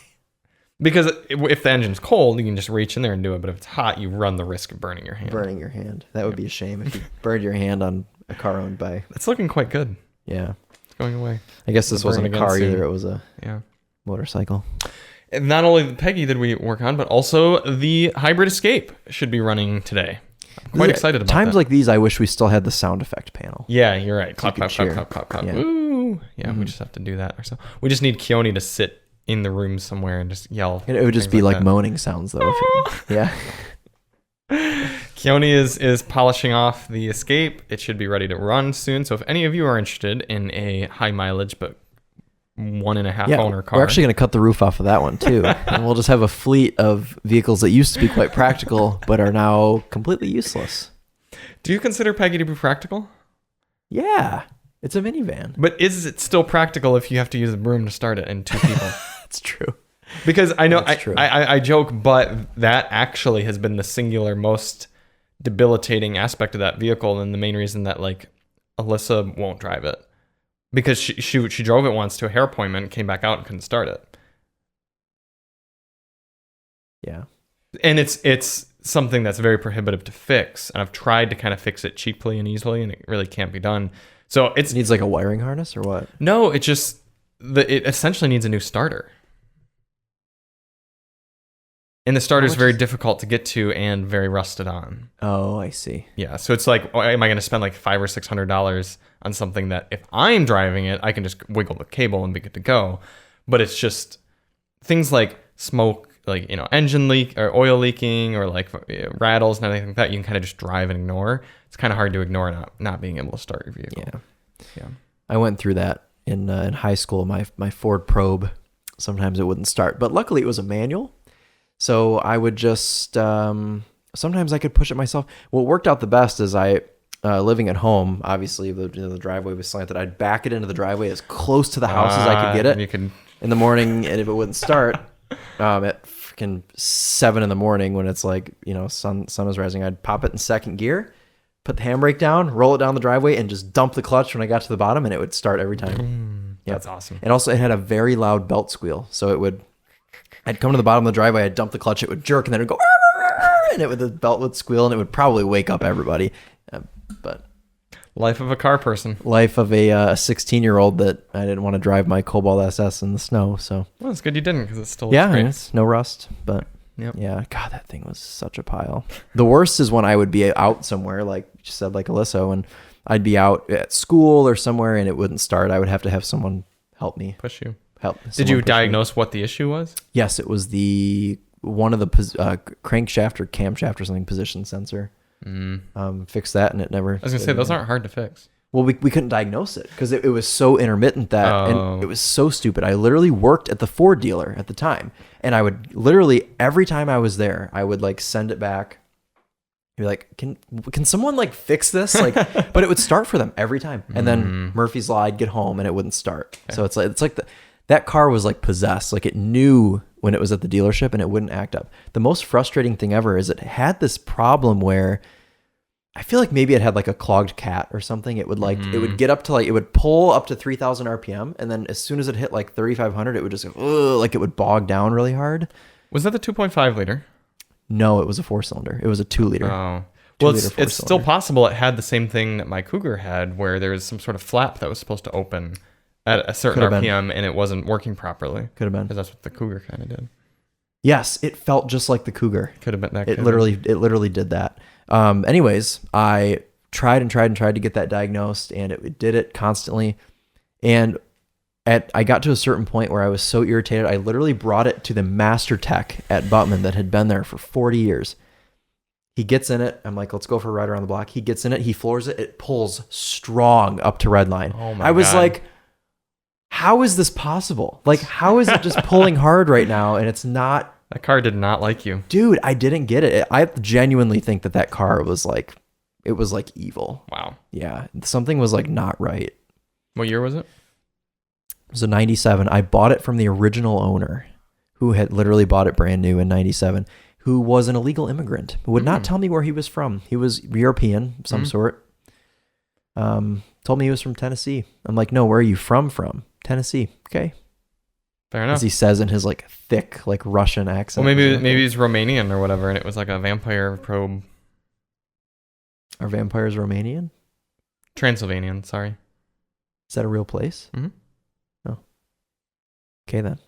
Because if the engine's cold, you can just reach in there and do it. But if it's hot, you run the risk of burning your hand. That would be a shame if you burned your hand on a car owned by... It's looking quite good. Yeah. It's going away. I guess this wasn't a car either. It was a... Yeah. Motorcycle. And not only Peggy did we work on, but also the hybrid Escape should be running today. I'm quite excited about that. Times like these, I wish we still had the sound effect panel. Yeah, you're right. Clap, clap, cheer. clap, clap, clap, clap. Yeah. Woo! Yeah, we just have to do that ourselves. We just need Keone to sit in the room somewhere and just yell. It would just be like moaning sounds, though. Yeah. Keone is polishing off the Escape. It should be ready to run soon. So if any of you are interested in a high mileage but 1.5 owner car. We're actually going to cut the roof off of that one too. And we'll just have a fleet of vehicles that used to be quite practical but are now completely useless. Do you consider Peggy to be practical? Yeah. It's a minivan. But is it still practical if you have to use a broom to start it and 2 people? That's true. Because I know I joke, but that actually has been the singular most debilitating aspect of that vehicle, and the main reason that like Alyssa won't drive it. Because she drove it once to a hair appointment, came back out and couldn't start it. Yeah. And it's something that's very prohibitive to fix. And I've tried to kind of fix it cheaply and easily, and it really can't be done. So it needs like a wiring harness or what? No, it just it essentially needs a new starter. And the starter is very difficult to get to and very rusted on. Oh, I see. Yeah, so it's like, am I going to spend like $500 or $600 on something that if I'm driving it, I can just wiggle the cable and be good to go? But it's just things like smoke, like engine leak or oil leaking or like rattles and everything like that. You can kind of just drive and ignore. It's kind of hard to ignore not being able to start your vehicle. Yeah. I went through that in high school. My Ford Probe. Sometimes it wouldn't start, but luckily it was a manual. So I would just, sometimes I could push it myself. What worked out the best is living at home, obviously the driveway was slanted. I'd back it into the driveway as close to the house as I could get it in the morning. And if it wouldn't start at freaking 7 a.m. when it's like, sun is rising, I'd pop it in second gear, put the handbrake down, roll it down the driveway, and just dump the clutch when I got to the bottom, and it would start every time. That's awesome. And also it had a very loud belt squeal. So I'd come to the bottom of the driveway, I'd dump the clutch, it would jerk, and then it'd go, and the belt would squeal, and it would probably wake up everybody. But life of a car person. Life of a 16-year-old that I didn't want to drive my Cobalt SS in the snow. So well, it's good you didn't, because it's still great. It's no rust. But yeah, God, that thing was such a pile. The worst is when I would be out somewhere, like you said, like Alyssa, and I'd be out at school or somewhere, and it wouldn't start. I would have to have someone help me. Push you. Did you diagnose what the issue was? Yes, it was one of the crankshaft or camshaft or something position sensor. Fixed that, and it never. I was gonna say those aren't hard to fix. Well, we couldn't diagnose it because it was so intermittent and it was so stupid. I literally worked at the Ford dealer at the time, and I would literally every time I was there, I would like send it back. You're like, can someone like fix this? Like, but it would start for them every time. And then Murphy's Law, I'd get home and it wouldn't start. Okay. So it's like that car was like possessed. Like it knew when it was at the dealership and it wouldn't act up. The most frustrating thing ever is it had this problem where I feel like maybe it had like a clogged cat or something. It would like, it would get up to like, it would pull up to 3,000 RPM. And then as soon as it hit like 3,500, it would just go, like it would bog down really hard. Was that the 2.5 liter? No, it was a 4-cylinder. It was a 2-liter. Oh. Well, it's still possible it had the same thing that my Cougar had, where there was some sort of flap that was supposed to open at a certain RPM and it wasn't working properly. Could have been. Because that's what the Cougar kind of did. Yes, it felt just like the Cougar. Could have been that. It literally did that. Anyways, I tried to get that diagnosed, and it did it constantly. And I got to a certain point where I was so irritated, I literally brought it to the master tech at Buttman that had been there for 40 years. He gets in it. I'm like, let's go for a ride around the block. He gets in it. He floors it. It pulls strong up to red line. Oh my I was God. like, how is this possible? Like, how is it just pulling hard right now? And it's not. That car did not like you. Dude, I didn't get it. I genuinely think that car was like, it was like evil. Wow. Yeah. Something was like not right. What year was it? It was a 97. I bought it from the original owner who had literally bought it brand new in 97, who was an illegal immigrant, who would not tell me where he was from. He was European of some sort. Told me he was from Tennessee. I'm like, no, where are you from? Tennessee. Okay. Fair enough. As he says in his like thick, like Russian accent. Well, maybe he's Romanian or whatever, and it was like a vampire probe. Are vampires Romanian? Transylvanian, sorry. Is that a real place? Mm-hmm. Oh. Okay then.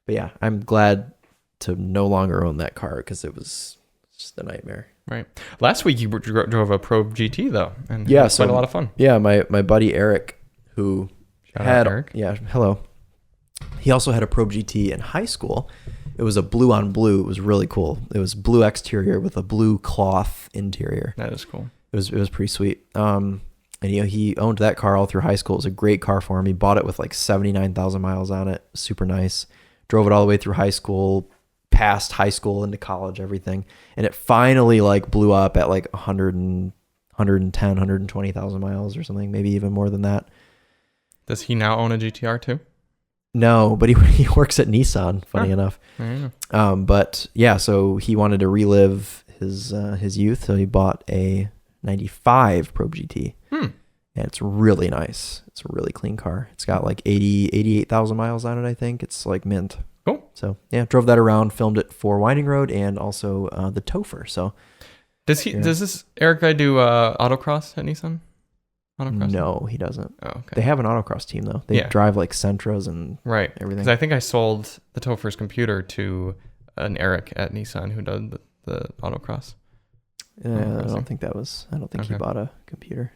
But yeah, I'm glad to no longer own that car because it was just a nightmare. Right. Last week you drove a Probe GT though, and yeah, it was quite a lot of fun. Yeah, my buddy Eric, who Shout out Eric. Yeah, hello. He also had a Probe GT in high school. It was a blue on blue. It was really cool. It was blue exterior with a blue cloth interior. That is cool. It was pretty sweet. And he owned that car all through high school. It was a great car for him. He bought it with like 79,000 miles on it. Super nice. Drove it all the way through high school, past high school into college, everything. And it finally like blew up at like 110, 120,000 miles or something, maybe even more than that. Does he now own a GTR too? No, but he works at Nissan, funny enough. Yeah. But yeah, so he wanted to relive his youth, so he bought a 95 Probe GT. And it's really nice. It's a really clean car. It's got like 88,000 miles on it, I think. It's like mint. Cool. So yeah, drove that around, filmed it for Winding Road and also the Topher. So does this Eric guy do autocross at Nissan? Autocross? No, he doesn't. Oh, okay. They have an autocross team though. They drive like Sentras and everything. Because I think I sold the Topher's computer to an Eric at Nissan who does the autocross. I don't think he bought a computer.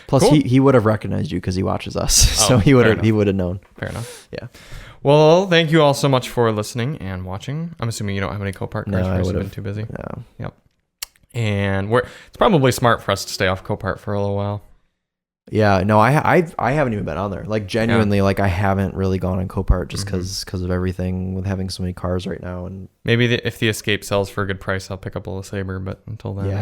Plus, cool. he would have recognized you because he watches us, so he would have known. Fair enough. Yeah. Well, thank you all so much for listening and watching. I'm assuming you don't have any Copart cars. No, You've been too busy. No. Yep. And it's probably smart for us to stay off Copart for a little while. Yeah. No, I haven't even been on there. Like genuinely, like I haven't really gone on Copart just because of everything with having so many cars right now. And maybe if the Escape sells for a good price, I'll pick up a LeSabre. But until then,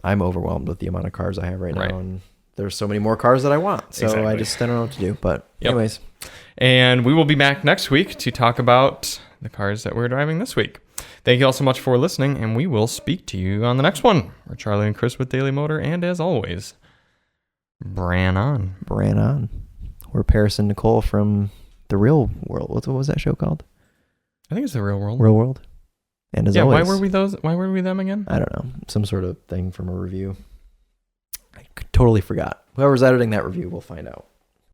I'm overwhelmed with the amount of cars I have right now, and there's so many more cars that I want. So I don't know what to do. But anyways, and we will be back next week to talk about the cars that we're driving this week. Thank you all so much for listening, and we will speak to you on the next one. We're Charlie and Chris with Daily Motor, and as always, Bran on. We're Paris and Nicole from The Real World. What was that show called? I think it's The Real World. Real World. And as always, why were we them again? I don't know. Some sort of thing from a review. I totally forgot. Whoever's editing that review will find out.